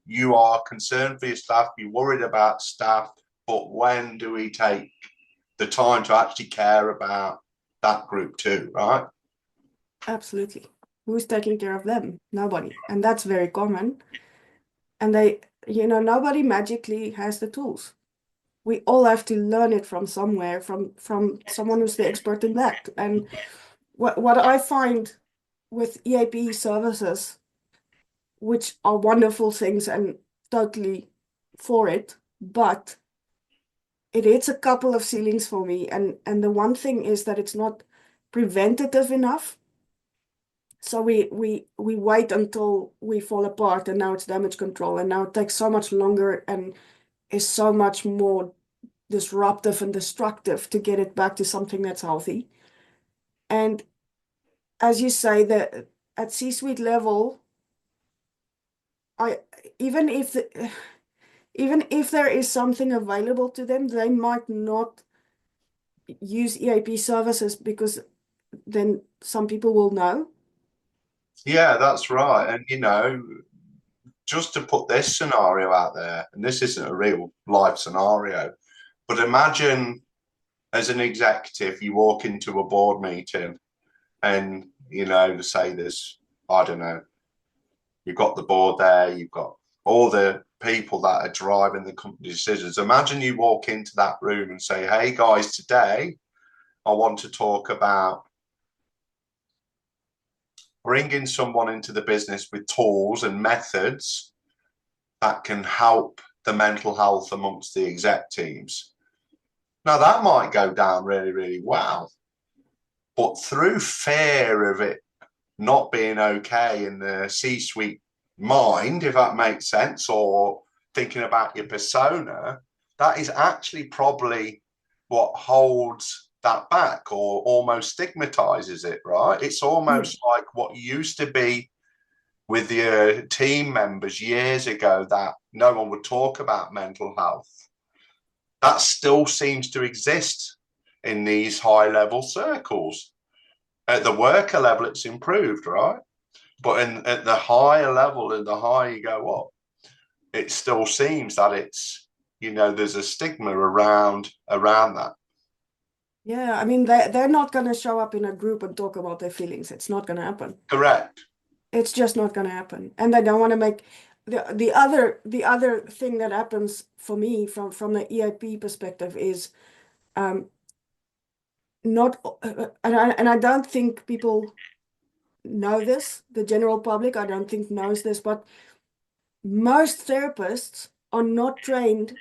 you are concerned for your staff, you're worried about staff, but when do we take the time to actually care about that group too, right? absolutely. Who's taking care of them? Nobody. And that's very common. And nobody magically has the tools. We all have to learn it from somewhere, from someone who's the expert in that. And what I find with EAP services, which are wonderful things and totally for it, but it hits a couple of ceilings for me. And the one thing is that it's not preventative enough. So we wait until we fall apart, and now it's damage control, and now it takes so much longer and is so much more disruptive and destructive to get it back to something that's healthy. And as you say, that at C-suite level, I even if the, even if there is something available to them, they might not use EAP services because then some people will know. Yeah, that's right. And, just to put this scenario out there, and this isn't a real life scenario, but imagine as an executive, you walk into a board meeting and, say there's, I don't know, you've got the board there, you've got all the people that are driving the company decisions. Imagine you walk into that room and say, hey guys, today I want to talk about bringing someone into the business with tools and methods that can help the mental health amongst the exec teams. Now, that might go down really, really well, but through fear of it not being okay in the C-suite mind, if that makes sense, or thinking about your persona, that is actually probably what holds that back or almost stigmatizes it, right? It's Yeah. almost like what used to be with your team members years ago that no one would talk about mental health. That still seems to exist in these high level circles. At the worker level, it's improved, right? But at the higher level, and the higher you go up, it still seems that there's a stigma around that. Yeah, I mean they're not gonna show up in a group and talk about their feelings. It's not gonna happen. Correct. It's just not gonna happen. And they don't want to make the other thing that happens for me from the EIP perspective is not and I don't think people know this, the general public I don't think knows this, but most therapists are not trained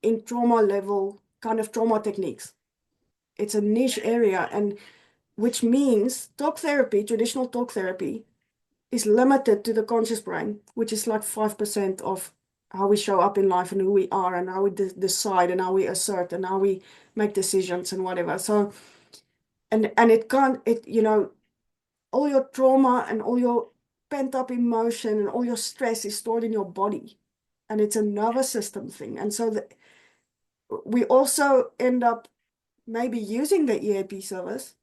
in trauma level kind of trauma techniques. it's a niche area, and which means talk therapy, traditional talk therapy, is limited to the conscious brain, which is like 5% of how we show up in life and who we are and how we decide and how we assert and how we make decisions and whatever. So, and it can't, all your trauma and all your pent up emotion and all your stress is stored in your body, and it's a nervous system thing. And so we also end up maybe using the EAP service,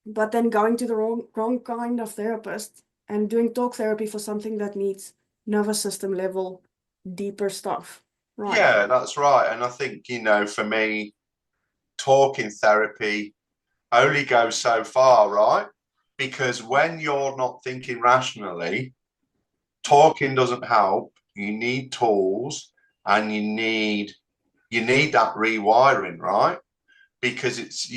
but then going to the wrong kind of therapist and doing talk therapy for something that needs nervous system level, deeper stuff. Right. Yeah, that's right. And I think, for me, talking therapy only goes so far, right? Because when you're not thinking rationally, talking doesn't help. You need tools and you need that rewiring, right? Because it's,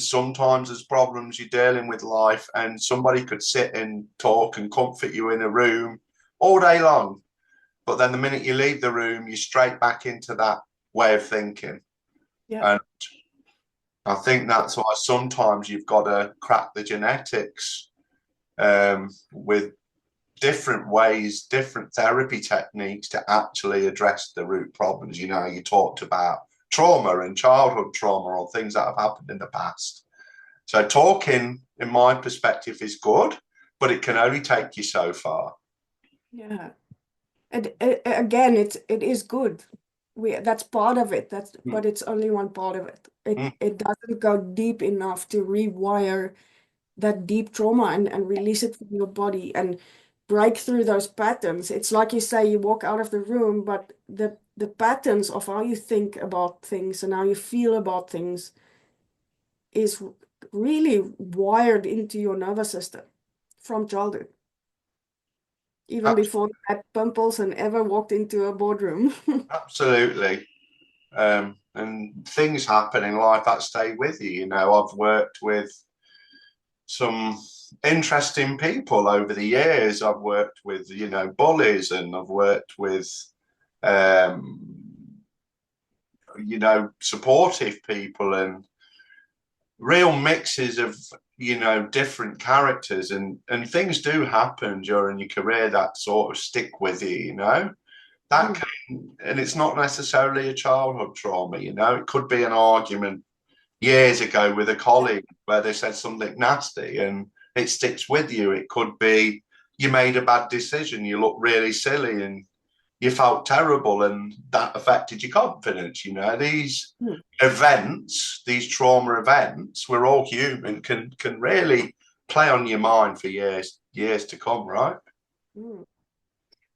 sometimes there's problems you're dealing with life, and somebody could sit and talk and comfort you in a room all day long. But then the minute you leave the room, you're straight back into that way of thinking. Yeah. And I think that's why sometimes you've got to crack the genetics with different ways, different therapy techniques to actually address the root problems. You talked about trauma and childhood trauma or things that have happened in the past. So talking, in my perspective, is good, but it can only take you so far. Yeah. And again, it is good. That's part of it. But it's only one part of it. Mm. It doesn't go deep enough to rewire that deep trauma and release it from your body and break through those patterns. It's like you say, you walk out of the room, but the patterns of how you think about things and how you feel about things is really wired into your nervous system from childhood, even before you had pimples and ever walked into a boardroom. Absolutely. And things happen in life that stay with you. I've worked with some interesting people over the years. I've worked with, bullies, and I've worked with, um, supportive people, and real mixes of, different characters, and things do happen during your career that sort of stick with you. That can, and it's not necessarily a childhood trauma, it could be an argument years ago with a colleague where they said something nasty and it sticks with you. It could be you made a bad decision, you looked really silly and you felt terrible, and that affected your confidence. These events, these trauma events, we're all human, can really play on your mind for years to come, right? Mm.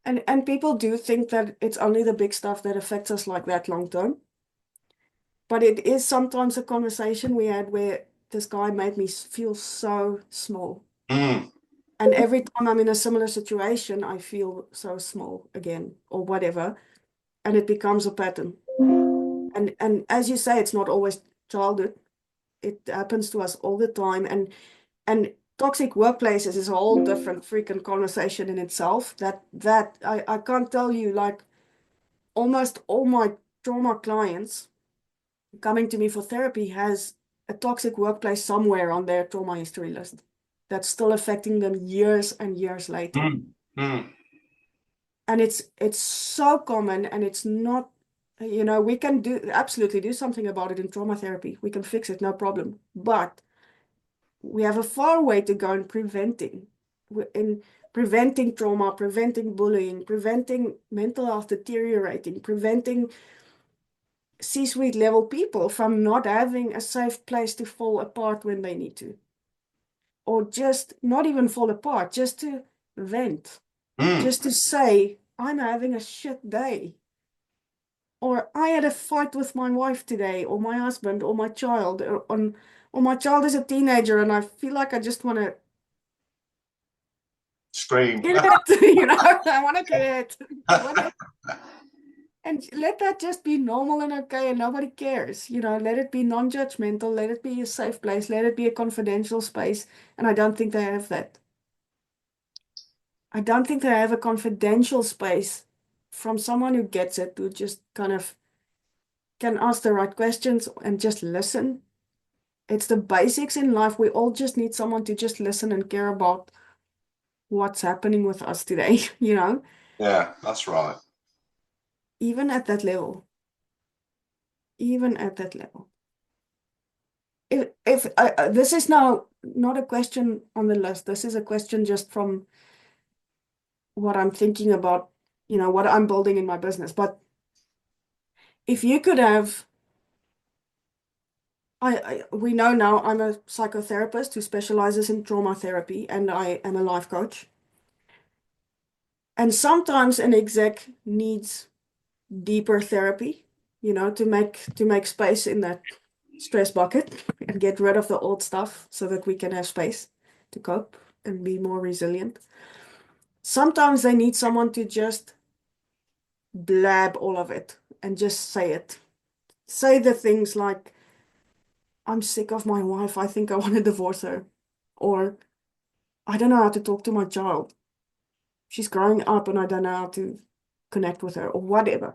And people do think that it's only the big stuff that affects us like that long term. But it is sometimes a conversation we had where this guy made me feel so small. Mm. And every time I'm in a similar situation, I feel so small again or whatever. And it becomes a pattern. And as you say, it's not always childhood. It happens to us all the time. And toxic workplaces is a whole different freaking conversation in itself. That I can't tell you, like almost all my trauma clients coming to me for therapy has a toxic workplace somewhere on their trauma history list that's still affecting them years and years later. Mm. Mm. And it's so common, and it's not, we can absolutely do something about it in trauma therapy. We can fix it, no problem. But we have a far way to go in preventing trauma, preventing bullying, preventing mental health deteriorating, preventing C-suite level people from not having a safe place to fall apart when they need to, or just not even fall apart, just to vent, Mm. just to say, I'm having a shit day, or I had a fight with my wife today, or my husband, or my child, or my child is a teenager, and I feel like I just want to Scream. kill it, I want to kill it, whatever. And let that just be normal and okay, and nobody cares. Let it be non-judgmental, let it be a safe place, let it be a confidential space. And I don't think they have that. I don't think they have a confidential space from someone who gets it, who just kind of can ask the right questions and just listen It's the basics in life. We all just need someone to just listen and care about what's happening with us today, Yeah, that's right. even at that level, even at that level. If this is now not a question on the list, this is a question just from what I'm thinking about, what I'm building in my business. But if you could have, we know now I'm a psychotherapist who specializes in trauma therapy, and I am a life coach. And sometimes an exec needs deeper therapy, to make space in that stress bucket and get rid of the old stuff so that we can have space to cope and be more resilient. Sometimes they need someone to just blab all of it and just say it. Say the things like, I'm sick of my wife. I think I want to divorce her. Or I don't know how to talk to my child. She's growing up and I don't know how to connect with her or whatever.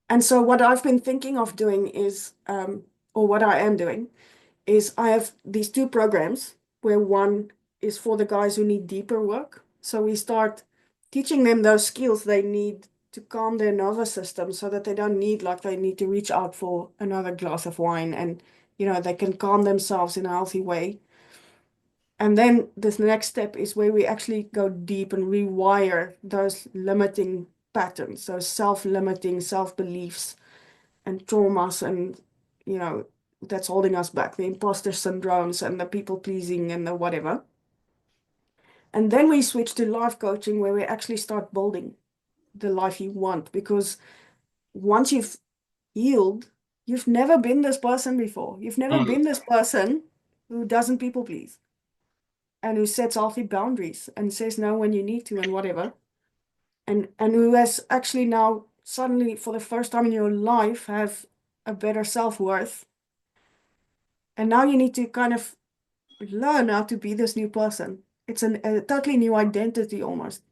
And so what I've been thinking of doing is, or what I am doing, is I have these two programs where one is for the guys who need deeper work. So we start teaching them those skills they need to calm their nervous system so that they don't need, like, they need to reach out for another glass of wine and, they can calm themselves in a healthy way. And then this next step is where we actually go deep and rewire those limiting patterns, those self-limiting self-beliefs and traumas and, you know, that's holding us back, the imposter syndromes and the people pleasing and the whatever. And then we switch to life coaching where we actually start building the life you want, because once you've healed, you've never been this person before. You've never Mm. been this person who doesn't people please and who sets healthy boundaries and says no when you need to and whatever. And who has actually now suddenly for the first time in your life have a better self-worth. And now you need to kind of learn how to be this new person. It's a totally new identity almost.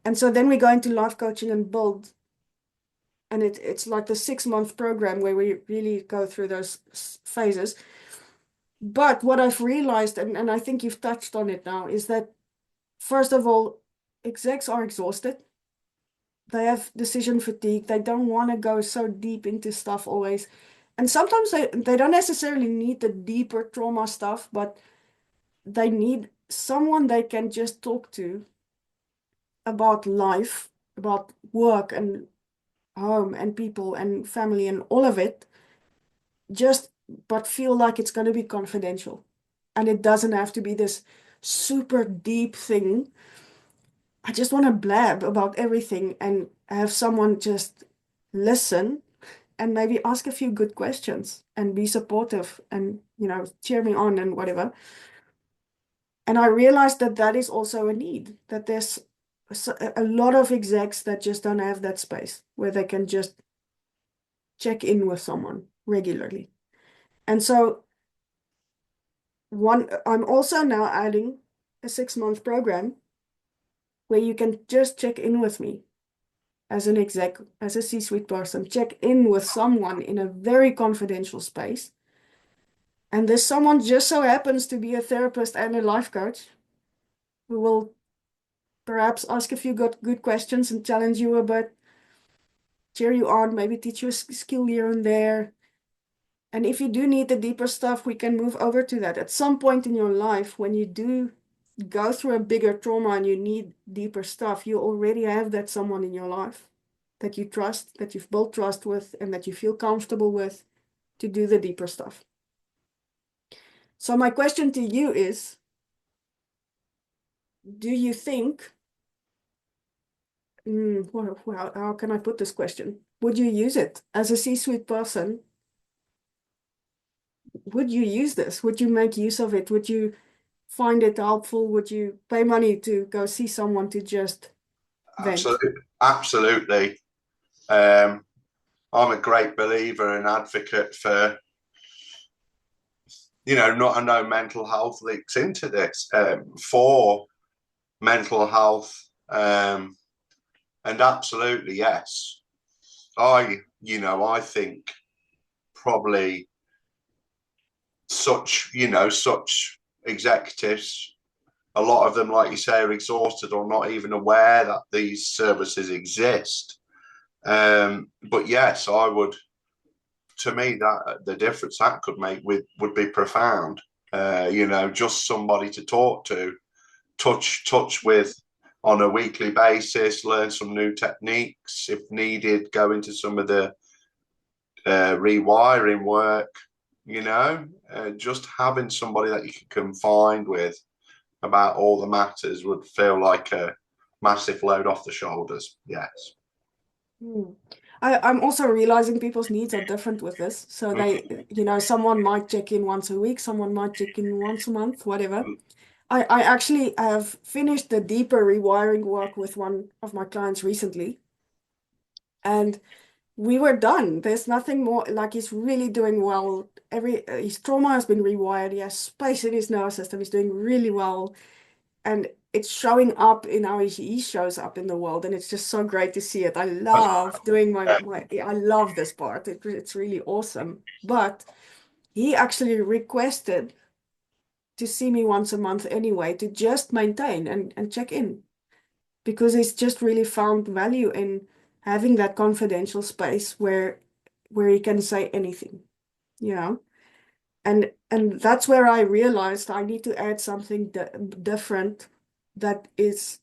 And so then we go into life coaching and build. And it's like the 6-month program where we really go through those phases. But what I've realized, and I think you've touched on it now, is that first of all, execs are exhausted. They have decision fatigue. They don't want to go so deep into stuff always. And sometimes they don't necessarily need the deeper trauma stuff, but they need someone they can just talk to about life, about work and home and people and family and all of it, just but feel like it's going to be confidential. And it doesn't have to be this super deep thing. I just want to blab about everything and have someone just listen and maybe ask a few good questions and be supportive and, cheer me on and whatever. And I realized that that is also a need, that there's a lot of execs that just don't have that space where they can just check in with someone regularly. And so I'm also now adding a 6-month program where you can just check in with me as an exec, as a C-suite person, check in with someone in a very confidential space. And this someone just so happens to be a therapist and a life coach who will perhaps ask a few good questions and challenge you a bit, cheer you on, maybe teach you a skill here and there. And if you do need the deeper stuff, we can move over to that. At some point in your life, when you do go through a bigger trauma and you need deeper stuff, you already have that someone in your life that you trust, that you've built trust with, and that you feel comfortable with to do the deeper stuff. So my question to you is, do you think, how can I put this question? Would you use it as a C-suite person? Would you use this? Would you make use of it? Would you find it helpful? Would you pay money to go see someone to just vent? Absolutely. Absolutely. Um, I'm a great believer and advocate for, not I know mental health leaks into this, for mental health. And absolutely, yes. I think probably such executives, a lot of them, like you say, are exhausted or not even aware that these services exist. But yes, I would, to me, that the difference that could make would be profound. Just somebody to talk to, touch with on a weekly basis, learn some new techniques if needed, go into some of the rewiring work, just having somebody that you can confide with about all the matters would feel like a massive load off the shoulders. Yes. Hmm. I'm also realizing people's needs are different with this. So someone might check in once a week, someone might check in once a month, whatever. I actually have finished the deeper rewiring work with one of my clients recently, and we were done. There's nothing more. Like, he's really doing well. His trauma has been rewired. He has space in his nervous system. He's doing really well, and it's showing up in how he shows up in the world, and it's just so great to see it. I love doing I love this part. It's really awesome. But he actually requested to see me once a month anyway, to just maintain and check in, because he's just really found value in having that confidential space where he can say anything, you know. And that's where I realized I need to add something different, that is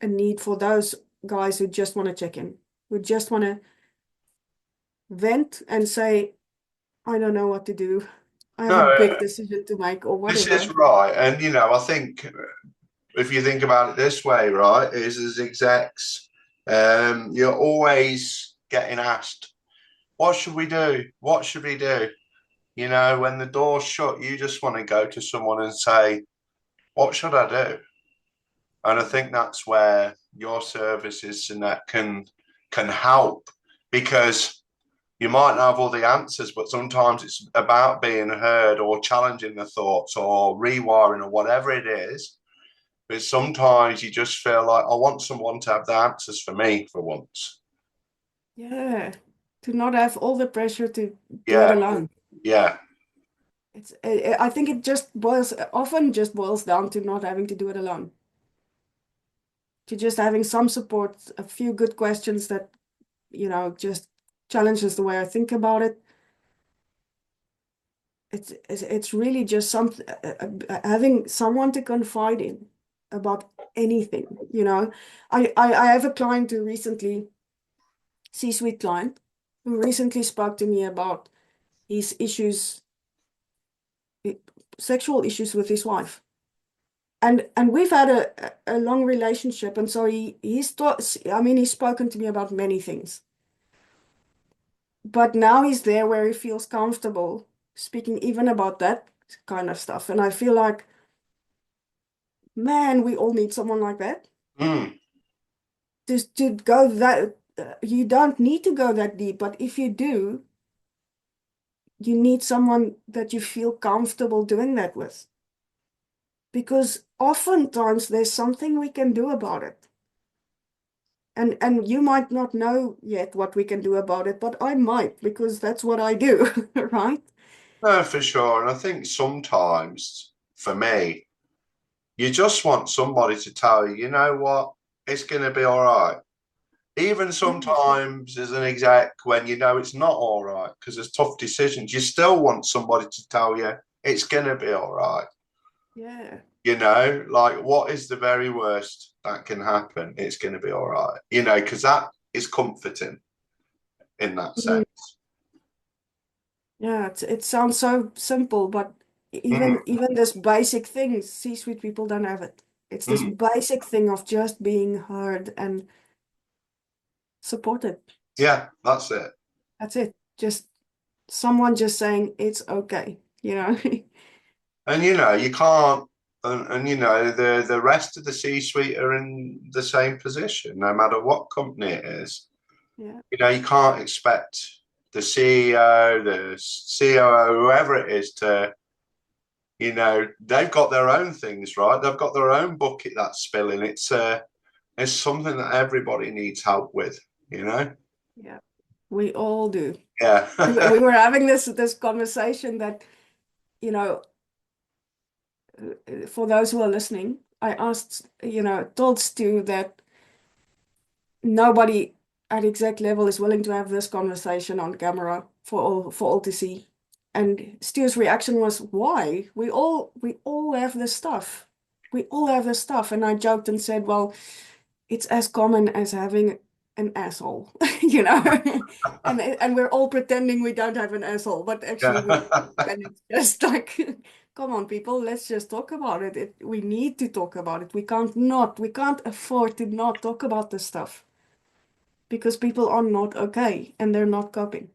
a need for those guys who just want to check in, who just want to vent and say, I don't know what to do. I have a No, big decision to make, or this is whatever. right. And, I think if you think about it this way, right, is as execs, you're always getting asked, what should we do? What should we do? When the door's shut, you just want to go to someone and say, what should I do? And I think that's where your services and that can help, because you might not have all the answers, but sometimes it's about being heard or challenging the thoughts or rewiring or whatever it is. But sometimes you just feel like, I want someone to have the answers for me for once. Yeah, to not have all the pressure to do it Yeah, alone. yeah. I think it often just boils down to not having to do it alone. To just having some support, a few good questions that, just challenges the way I think about it. It's really just having someone to confide in about anything, I have a client who recently, C-suite client, who recently spoke to me about his issues, sexual issues with his wife. And we've had a long relationship, and so he's taught, I mean, he's spoken to me about many things. But now he's there where he feels comfortable speaking even about that kind of stuff. And I feel like, man, we all need someone like that. Mm. To go that, you don't need to go that deep, but if you do, you need someone that you feel comfortable doing that with. Because oftentimes there's something we can do about it. And you might not know yet what we can do about it, but I might, because that's what I do, right? No, for sure. And I think sometimes for me, you just want somebody to tell you, you know what, it's going to be all right. Even Yeah. sometimes as an exec, when you know it's not all right, because there's tough decisions, you still want somebody to tell you it's going to be all right. Yeah. Like, what is the very worst that can happen? It's going to be all right, because that is comforting in that Mm. sense. Yeah, it sounds so simple, but Mm, even this basic thing, C-suite people don't have it. It's this mm. basic thing of just being heard and supported. Yeah, that's it. That's it. Just someone just saying it's okay, you know? And you can't, and the rest of the C-suite are in the same position, no matter what company it is. Yeah. You can't expect the CEO, the COO, whoever it is to, they've got their own things, right? They've got their own bucket that's spilling. It's something that everybody needs help with, you know? Yeah. We all do. Yeah. We were having this conversation that you know, for those who are listening, I asked, told Stu that nobody at exec level is willing to have this conversation on camera for all to see. And Stu's reaction was, why? We all have this stuff. We all have this stuff. And I joked and said, well, it's as common as having an asshole, you know? And we're all pretending we don't have an asshole, but actually we do. Yeah. And it's just like, come on, people, let's just talk about it. We need to talk about it. We can't afford to not talk about this stuff because people are not okay and they're not coping.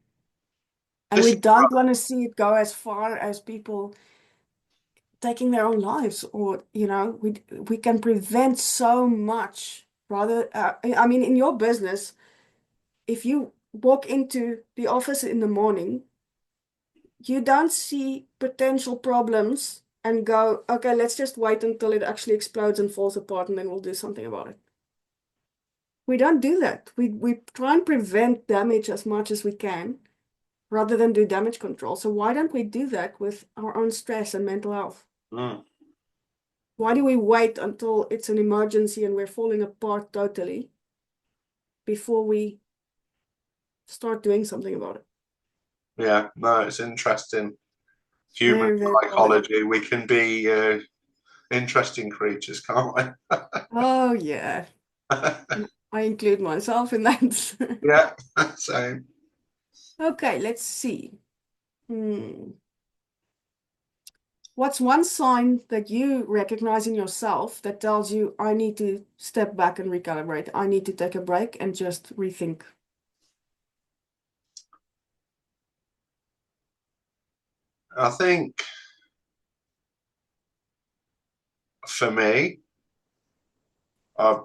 And This we is don't want to see it go as far as people taking their own lives, or we can prevent so much rather. I mean, in your business, if you walk into the office in the morning, you don't see potential problems and go, okay, let's just wait until it actually explodes and falls apart and then we'll do something about it. We don't do that. We try and prevent damage as much as we can rather than do damage control. So why don't we do that with our own stress and mental health? Mm. Why do we wait until it's an emergency and we're falling apart totally before we start doing something about it? Yeah, no, it's interesting. Human Very, very common. psychology. We can be interesting creatures, can't we? Oh, yeah. And I include myself in that. Yeah, same. Okay, let's see. What's one sign that you recognize in yourself that tells you, I need to step back and recalibrate? I need to take a break and just rethink. I think for me, I,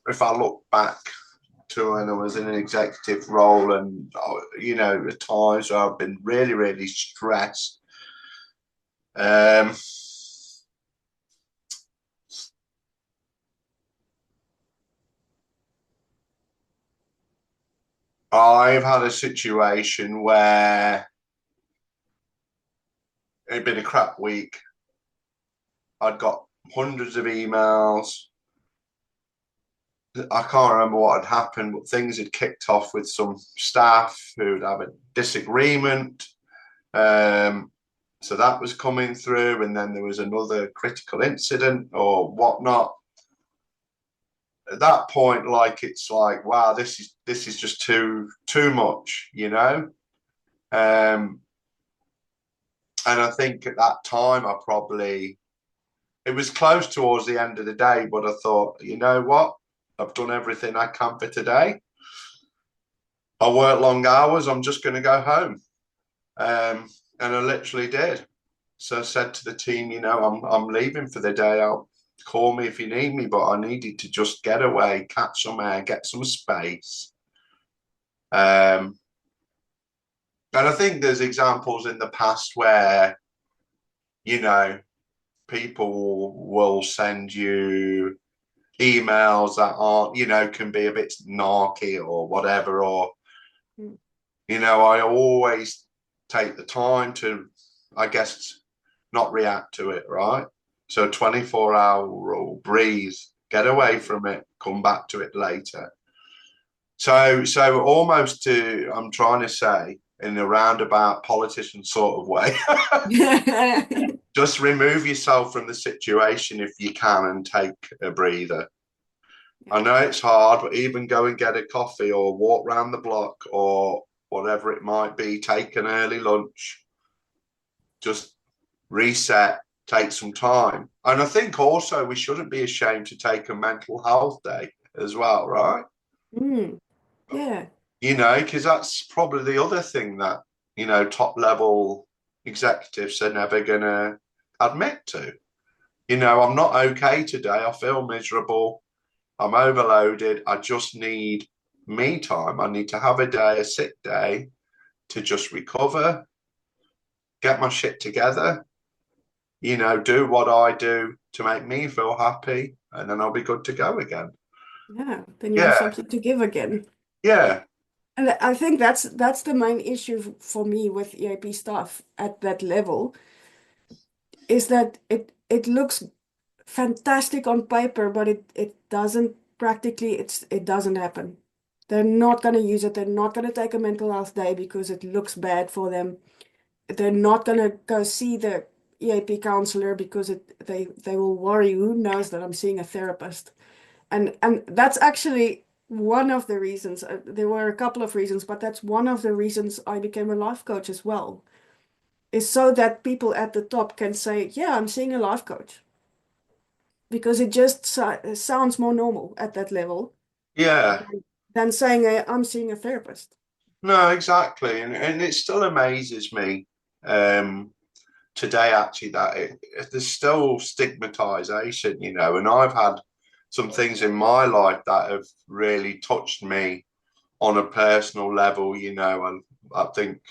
if I look back to when I was in an executive role, and the times where I've been really, really stressed. Um, I've had a situation where it'd been a crap week. I'd got hundreds of emails. I can't remember what had happened, but things had kicked off with some staff who'd have a disagreement. So that was coming through, and then there was another critical incident or whatnot. At that point, like it's like, wow, this is just too much, you know. Um, and I think at that time, it was close towards the end of the day, but I thought, you know what, I've done everything I can for today. I work long hours. I'm just going to go home, and I literally did. So I said to the team, I'm leaving for the day. I'll call me if you need me, but I needed to just get away, catch some air, get some space. And I think there's examples in the past where, you know, people will send you emails that aren't, can be a bit narky or whatever. Or, Mm. I always take the time to, I guess, not react to it, right? So 24-hour rule, breathe, get away from it, come back to it later. So almost I'm trying to say in a roundabout politician sort of way, just remove yourself from the situation if you can and take a breather. I know it's hard, but even go and get a coffee or walk around the block or whatever it might be, take an early lunch, just reset, take some time. And I think also we shouldn't be ashamed to take a mental health day as well, right? Mm. Yeah. Because that's probably the other thing that, top level executives are never going to admit to. I'm not okay today. I feel miserable. I'm overloaded. I just need me time. I need to have a day, a sick day to just recover, get my shit together, do what I do to make me feel happy, and then I'll be good to go again. Yeah. Then you have Yeah, something to give again. yeah, And I think that's the main issue for me with EAP stuff at that level. is that it looks fantastic on paper, but it doesn't practically, it doesn't happen. They're not going to use it. They're not going to take a mental health day because it looks bad for them. They're not going to go see the EAP counselor because they will worry, who knows that I'm seeing a therapist. And that's actually one of the reasons. There were a couple of reasons, but that's one of the reasons I became a life coach as well, is so that people at the top can say, yeah, I'm seeing a life coach, because it just sounds more normal at that level Yeah, than saying, I'm seeing a therapist. no, exactly. And it still amazes me today, actually, that there's still stigmatization, and I've had some things in my life that have really touched me on a personal level, and I think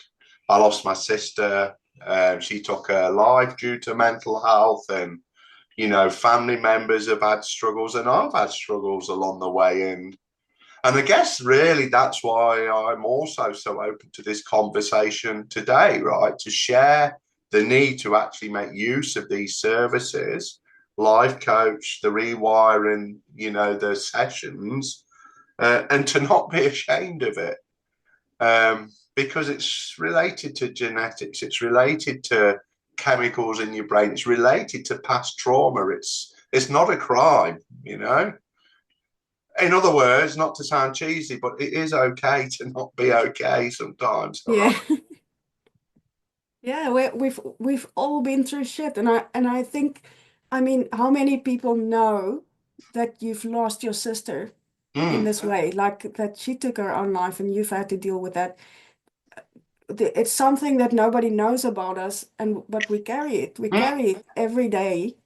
I lost my sister. She took her life due to mental health, and family members have had struggles, and I've had struggles along the way, and I guess really that's why I'm also so open to this conversation today, right? To share the need to actually make use of these services, life coach, the rewiring, the sessions, and to not be ashamed of it. Because it's related to genetics, it's related to chemicals in your brain, it's related to past trauma. It's not a crime. In other words, not to sound cheesy, but it is okay to not be okay sometimes. All Yeah. right. Yeah, we've all been through shit, and I think, I mean, how many people know that you've lost your sister in Mm, this way, like that she took her own life and you've had to deal with that. It's something that nobody knows about us, and but we carry it. We mm. carry it every day,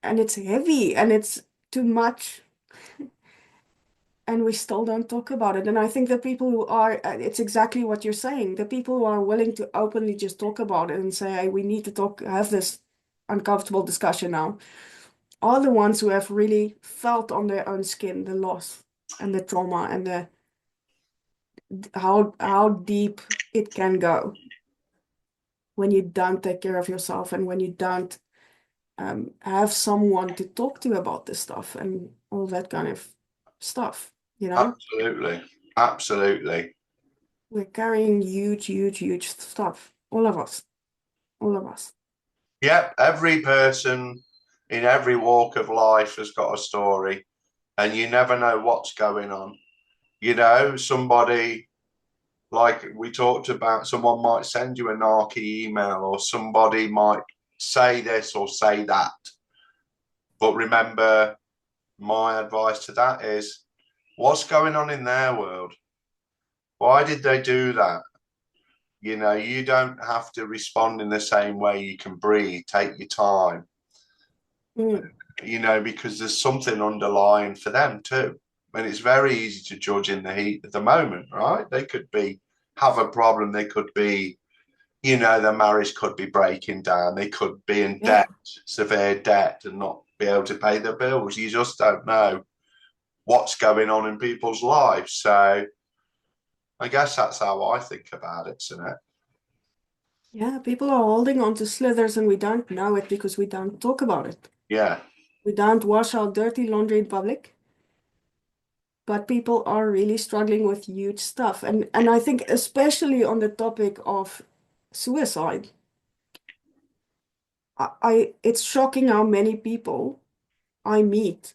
and it's heavy and it's too much, and we still don't talk about it. And I think the people who are, it's exactly what you're saying. The people who are willing to openly just talk about it and say, hey, we need to talk, have this uncomfortable discussion now, are the ones who have really felt on their own skin the loss and the trauma and the how deep it can go when you don't take care of yourself and when you don't have someone to talk to about this stuff and all that kind of stuff, you know? Absolutely. Absolutely. We're carrying huge, huge, huge stuff. All of us. All of us. Yep. Every person in every walk of life has got a story, and you never know what's going on. Somebody, like we talked about, someone might send you a narky email, or somebody might say this or say that. But remember, my advice to that is, what's going on in their world? Why did they do that? You don't have to respond in the same way. You can breathe, take your time, Mm, because there's something underlying for them too. And it's very easy to judge in the heat of the moment, right? They could have a problem. They could be, their marriage could be breaking down. They could be in yeah. debt, severe debt, and not be able to pay their bills. You just don't know what's going on in people's lives. So I guess that's how I think about it, isn't it? Yeah, people are holding on to slithers and we don't know it because we don't talk about it. Yeah. We don't wash our dirty laundry in public, but people are really struggling with huge stuff. And I think especially on the topic of suicide, it's shocking how many people I meet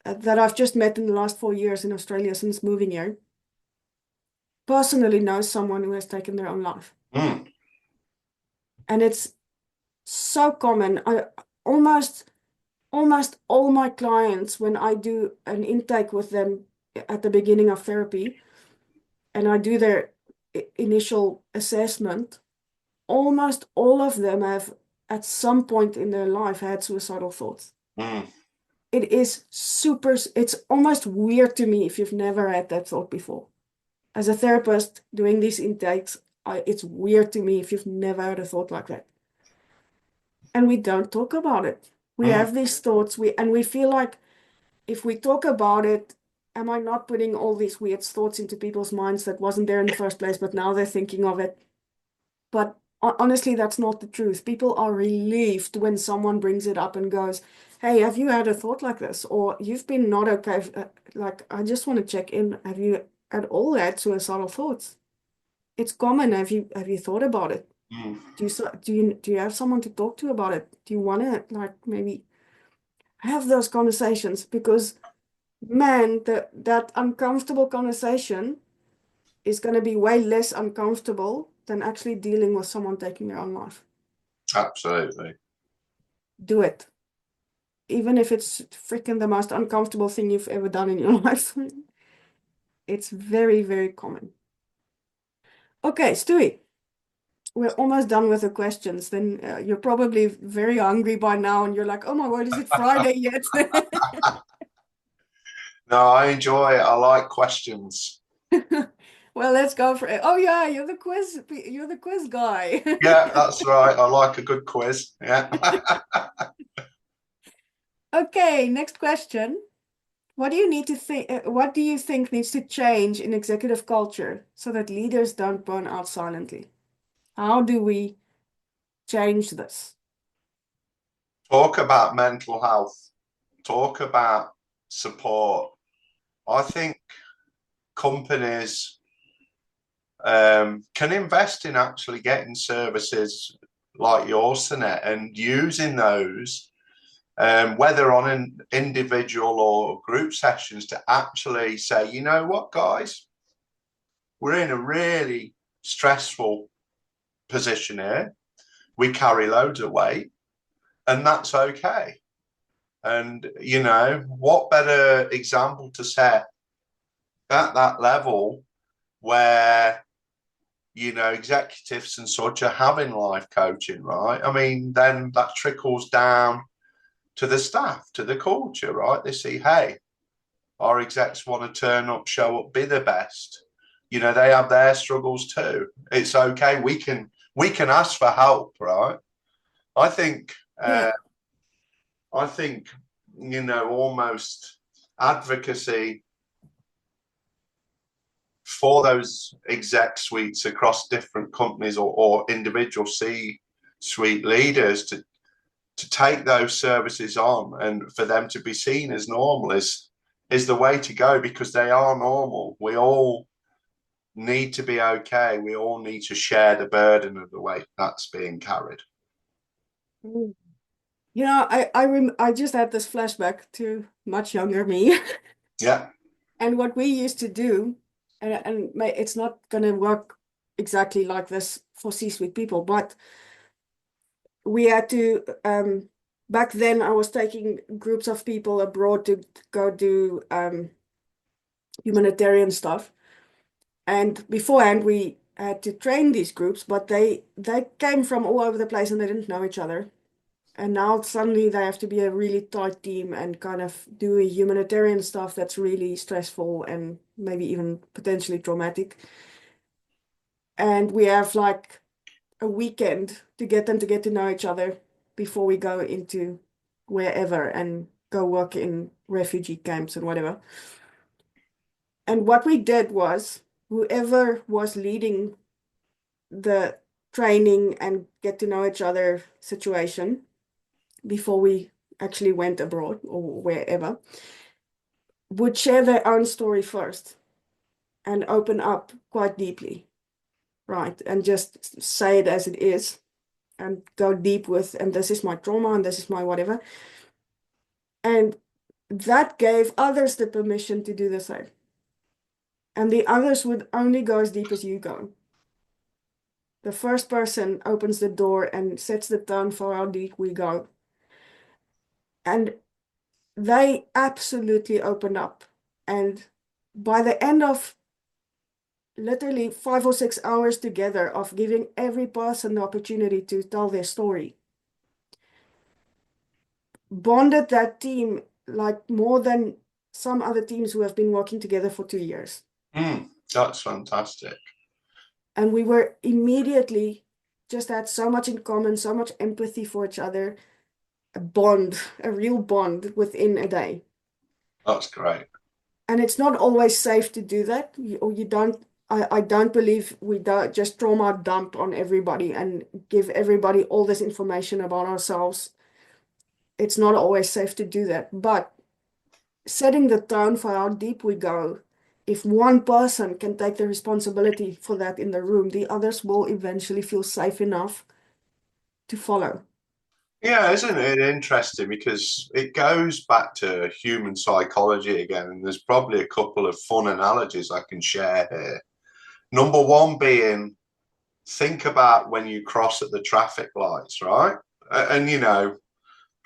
that I've just met in the last 4 years in Australia since moving here personally know someone who has taken their own life. Mm, And it's so common. I almost all my clients, when I do an intake with them at the beginning of therapy and I do their initial assessment, almost all of them have at some point in their life had suicidal thoughts. mm. It is it's almost weird to me if you've never had that thought before. As a therapist doing these intakes, it's weird to me if you've never had a thought like that. And we don't talk about it. We Mm. have these thoughts, we feel like if we talk about it, am I not putting all these weird thoughts into people's minds that wasn't there in the first place, but now they're thinking of it? But Honestly, that's not the truth. People are relieved when someone brings it up and goes, "Hey, have you had a thought like this?" Or "You've been not okay. Like, I just want to check in. Have you at all had suicidal thoughts?" It's common. Have you thought about it? Mm, Do you have someone to talk to about it? Do you want to like maybe have those conversations? Because man, that uncomfortable conversation is going to be way less uncomfortable than actually dealing with someone taking their own life. absolutely. Do it. Even if it's freaking the most uncomfortable thing you've ever done in your life. It's very, very common. Okay, Stewie, we're almost done with the questions. Then you're probably very hungry by now, and you're like, "Oh my word, is it Friday yet?" No, I enjoy it. I like questions. Well, let's go for it. Oh yeah, You're the quiz guy. Yeah, that's right. I like a good quiz. Yeah. Okay, next question. What do you think needs to change in executive culture so that leaders don't burn out silently? How do we change this? Talk about mental health. Talk about support. I think companies can invest in actually getting services like yours, Sunet, and using those, whether on an individual or group sessions, to actually say, you know what, guys, we're in a really stressful position here. We carry loads of weight, and that's okay. And, you know, what better example to set at that level where, you know, executives and such are having life coaching, right? I mean, then that trickles down to the staff, to the culture, right? They see, hey, our execs want to turn up, show up, be the best. You know, they have their struggles too. It's okay. We can ask for help, right? I think Yeah. I think, you know, almost advocacy for those exec suites across different companies, or individual C suite leaders to take those services on and for them to be seen as normal is the way to go, because they are normal. We all need to be okay. We all need to share the burden of the weight that's being carried. Mm. I just had this flashback to much younger me. Yeah. And what we used to do, it's not going to work exactly like this for C-suite people, but we had to, back then I was taking groups of people abroad to go do humanitarian stuff. And beforehand, we had to train these groups, but they came from all over the place and they didn't know each other. And now suddenly they have to be a really tight team and kind of do humanitarian stuff that's really stressful and maybe even potentially traumatic. And we have like a weekend to get them to get to know each other before we go into wherever and go work in refugee camps and whatever. And what we did was whoever was leading the training and get to know each other situation before we actually went abroad or wherever would share their own story first and open up quite deeply, right? And just say it as it is and go deep with, and this is my trauma and this is my whatever. And that gave others the permission to do the same. And the others would only go as deep as you go. The first person opens the door and sets the tone for how deep we go. And they absolutely opened up. And by the end of literally 5 or 6 hours together of giving every person the opportunity to tell their story, bonded that team like more than some other teams who have been working together for 2 years. That's fantastic. And we were immediately just had so much in common, so much empathy for each other, a bond, a real bond within a day. That's great. And it's not always safe to do that, or you don't. I don't believe we don't just trauma dump on everybody and give everybody all this information about ourselves. It's not always safe to do that, but setting the tone for how deep we go, if one person can take the responsibility for that in the room, the others will eventually feel safe enough to follow. Yeah, isn't it interesting? Because it goes back to human psychology again, and there's probably a couple of fun analogies I can share here. Number one being, think about when you cross at the traffic lights, right? And you know,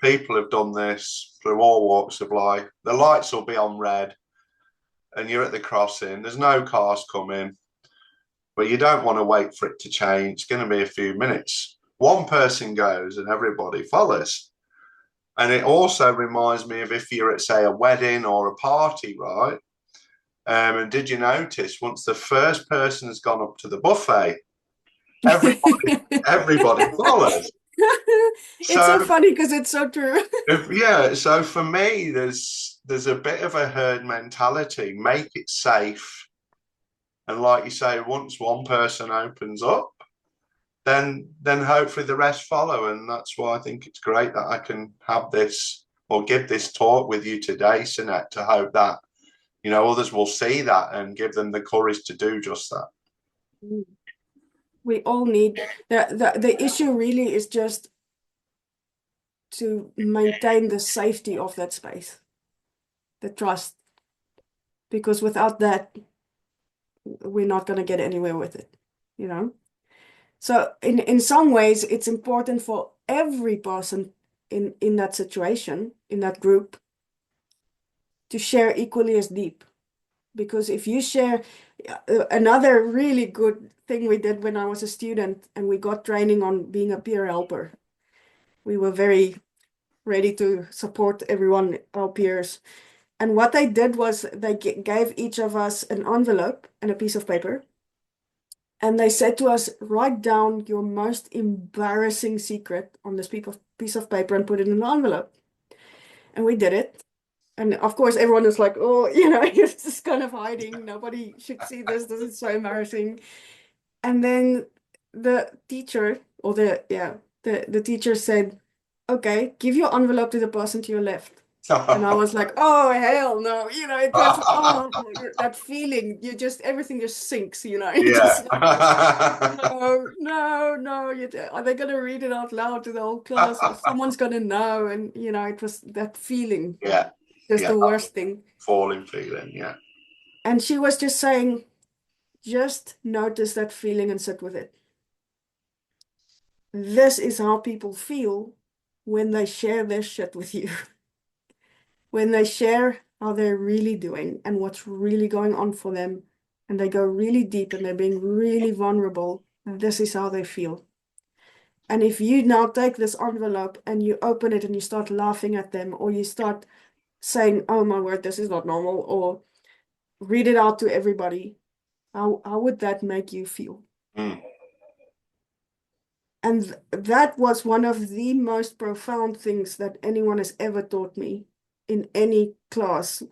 people have done this through all walks of life. The lights will be on red, and you're at the crossing. There's no cars coming, but you don't want to wait for it to change. It's going to be a few minutes. One person goes, and everybody follows. And it also reminds me of if you're at, say, a wedding or a party, right? And did you notice once the first person has gone up to the buffet, everybody follows. It's so So funny because it's so true. yeah, so for me, there's a bit of a herd mentality. Make it safe, and like you say, once one person opens up, then hopefully the rest follow. And that's why I think it's great that I can have this or give this talk with you today, Sunet, to hope that others will see that and give them the courage to do just that. We all need the issue really is just to maintain the safety of that space, the trust, because without that, we're not going to get anywhere with it, you know? So in some ways, it's important for every person in that situation, in that group, to share equally as deep. Because if you share, another really good thing we did when I was a student and we got training on being a peer helper, we were very ready to support everyone, our peers. And what they did was they gave each of us an envelope and a piece of paper. And they said to us, write down your most embarrassing secret on this piece of paper and put it in an envelope. And we did it. And of course, everyone is like, oh, it's just kind of hiding. Nobody should see this. This is so embarrassing. And then the teacher, or the teacher said, okay, give your envelope to the person to your left. And I was like, oh, hell no. It was, oh, that feeling. Everything just sinks, You Yeah. just, no, no, no. Are they going to read it out loud to the whole class? Or someone's going to know. And, it was that feeling, Yeah. just Yeah. the worst thing. Falling feeling. Yeah. And she was just saying, just notice that feeling and sit with it. This is how people feel when they share their shit with you. When they share how they're really doing and what's really going on for them, and they go really deep and they're being really vulnerable, this is how they feel. And if you now take this envelope and you open it and you start laughing at them, or you start saying, oh my word, this is not normal, or read it out to everybody, how would that make you feel? Mm. And that was one of the most profound things that anyone has ever taught me in any class,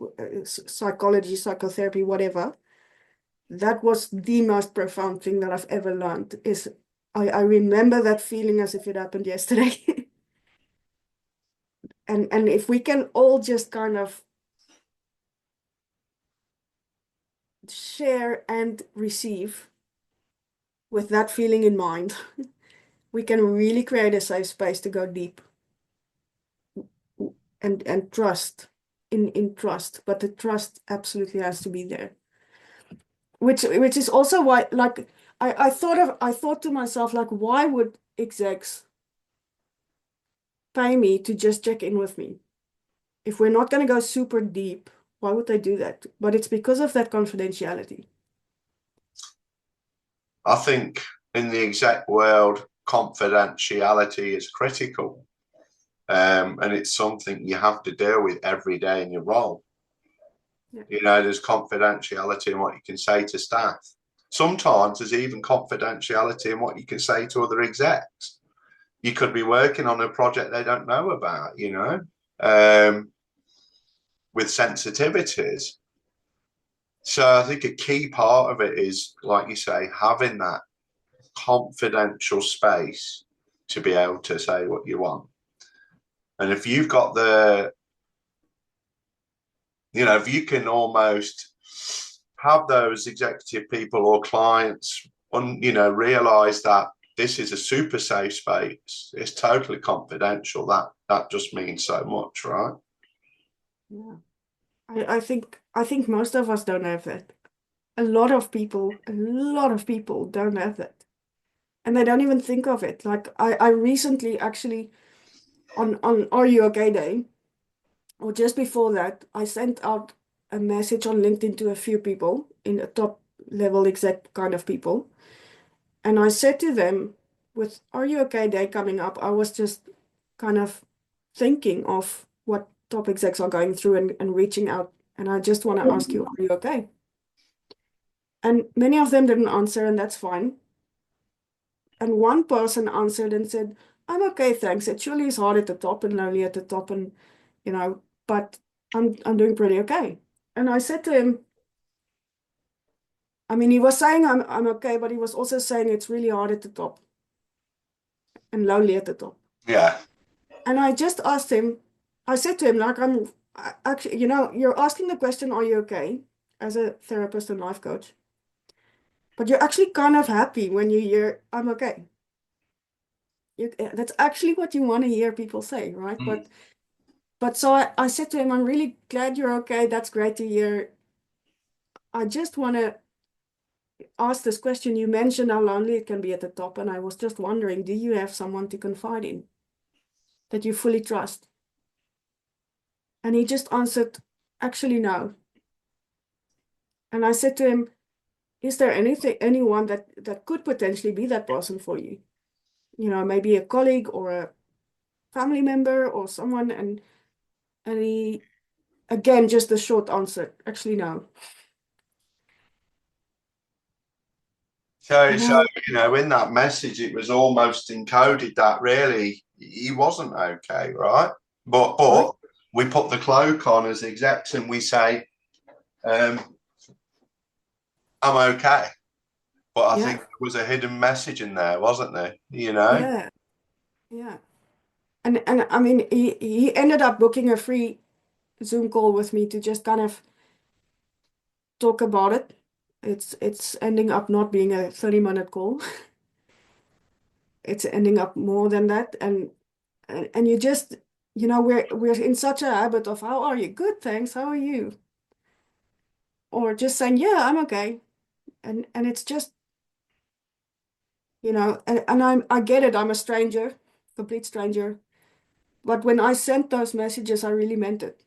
psychology, psychotherapy, whatever. That was the most profound thing that I've ever learned is I remember that feeling as if it happened yesterday. And if we can all just kind of share and receive with that feeling in mind, we can really create a safe space to go deep and trust in trust. But the trust absolutely has to be there. Which is also why, like, I thought to myself, like, why would execs pay me to just check in with me? If we're not going to go super deep, why would they do that? But it's because of that confidentiality. I think in the exec world, confidentiality is critical. And it's something you have to deal with every day in your role. Yeah. There's confidentiality in what you can say to staff. Sometimes there's even confidentiality in what you can say to other execs. You could be working on a project they don't know about, with sensitivities. So I think a key part of it is, like you say, having that confidential space to be able to say what you want. And if you've got if you can almost have those executive people or clients realize that this is a super safe space, it's totally confidential, that just means so much, right? Yeah. I think most of us don't have that. A lot of people don't have that. And they don't even think of it. Like I recently actually on Are You Okay Day, or just before that, I sent out a message on LinkedIn to a few people in the top level exec kind of people. And I said to them, with Are You Okay Day coming up, I was just kind of thinking of what top execs are going through and reaching out. And I just want to ask you, are you okay? And many of them didn't answer, and that's fine. And one person answered and said, I'm okay, thanks. It surely is hard at the top and lonely at the top, and but I'm doing pretty okay. And I said to him, I mean, he was saying I'm okay, but he was also saying it's really hard at the top and lonely at the top. Yeah. And I just asked him, I said to him, like, actually, you're asking the question, are you okay? As a therapist and life coach. But you're actually kind of happy when you hear, I'm okay. That's actually what you want to hear people say, right? Mm. But so I said to him, I'm really glad you're okay. That's great to hear. I just want to ask this question. You mentioned how lonely it can be at the top, and I was just wondering, do you have someone to confide in that you fully trust? And he just answered, actually, no. And I said to him, is there anyone that could potentially be that person for you? Maybe a colleague or a family member or someone. And he, again, just a short answer, actually, no. So, And so in that message, it was almost encoded that really he wasn't okay, right? But right? we put the cloak on as execs and we say, um, I'm okay. But I think Yeah, there was a hidden message in there, wasn't there? You know? yeah, yeah. And I mean, he ended up booking a free Zoom call with me to just kind of talk about it. It's ending up not being a 30-minute call. It's ending up more than that. And you just, we're in such a habit of how are you? Good, thanks. How are you? Or just saying, yeah, I'm okay. And it's just, and I get it. I'm a stranger, complete stranger. But when I sent those messages, I really meant it.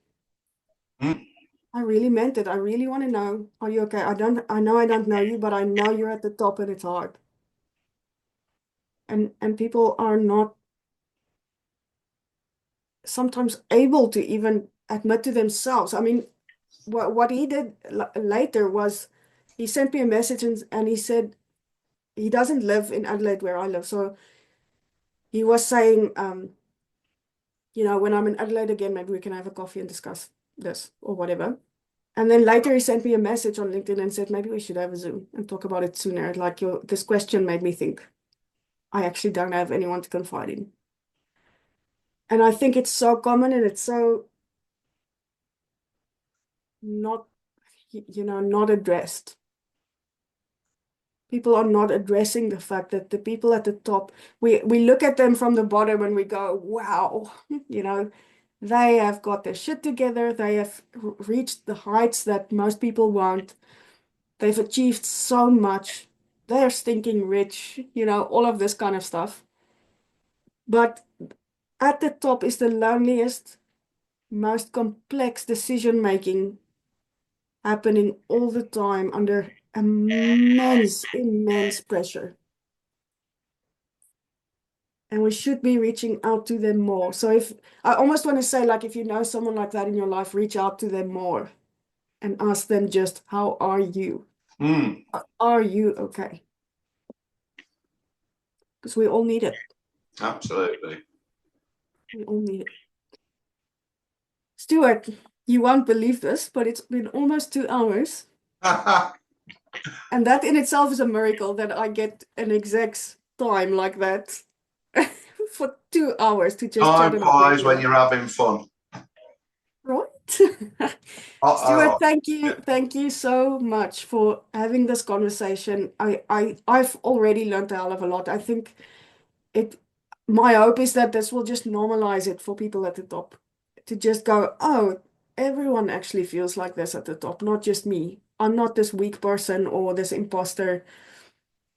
Mm. I really meant it. I really want to know, are you okay? I know I don't know you, but I know you're at the top and it's hard. And people are not sometimes able to even admit to themselves. I mean, what he did later was he sent me a message and he said he doesn't live in Adelaide where I live. So he was saying, when I'm in Adelaide again, maybe we can have a coffee and discuss this or whatever. And then later he sent me a message on LinkedIn and said, maybe we should have a Zoom and talk about it sooner. Like this question made me think I actually don't have anyone to confide in. And I think it's so common and it's so not, not addressed. People are not addressing the fact that the people at the top, we look at them from the bottom and we go, wow, they have got their shit together. They have reached the heights that most people won't. They've achieved so much. They're stinking rich, all of this kind of stuff. But at the top is the loneliest, most complex decision making happening all the time under immense, immense pressure. And we should be reaching out to them more. So if I almost want to say, like, if you know someone like that in your life, reach out to them more and ask them just, how are you? Mm. Are you okay? Because we all need it. Absolutely. We all need it. Stuart, you won't believe this, but it's been almost 2 hours. And that in itself is a miracle that I get an exact time like that for 2 hours to just chat Time about flies mental when health. you're having fun. Right? Stuart, Uh-oh. thank you so much for having this conversation. I've already learned a hell of a lot. I think it, my hope is that this will just normalize it for people at the top to just go, oh, everyone actually feels like this at the top, not just me. I'm not this weak person or this imposter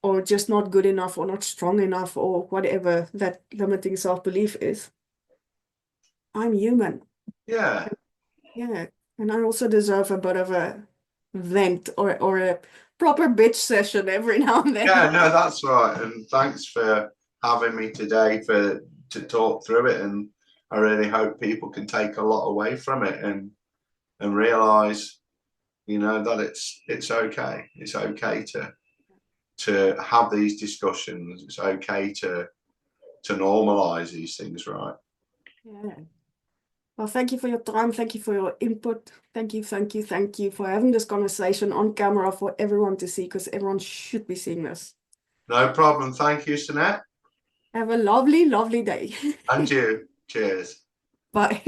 or just not good enough or not strong enough or whatever that limiting self-belief is. I'm human. Yeah. Yeah. And I also deserve a bit of a vent or a proper bitch session every now and Yeah, then. no, that's right. And thanks for having me today to talk through it. And I really hope people can take a lot away from it and realize, that it's okay. It's okay to have these discussions. It's okay to normalize these things, right? Yeah. Well, thank you for your time. Thank you for your input. Thank you for having this conversation on camera for everyone to see, because everyone should be seeing this. No problem. Thank you, Sunet. Have a lovely, lovely day. And you. Cheers. Bye.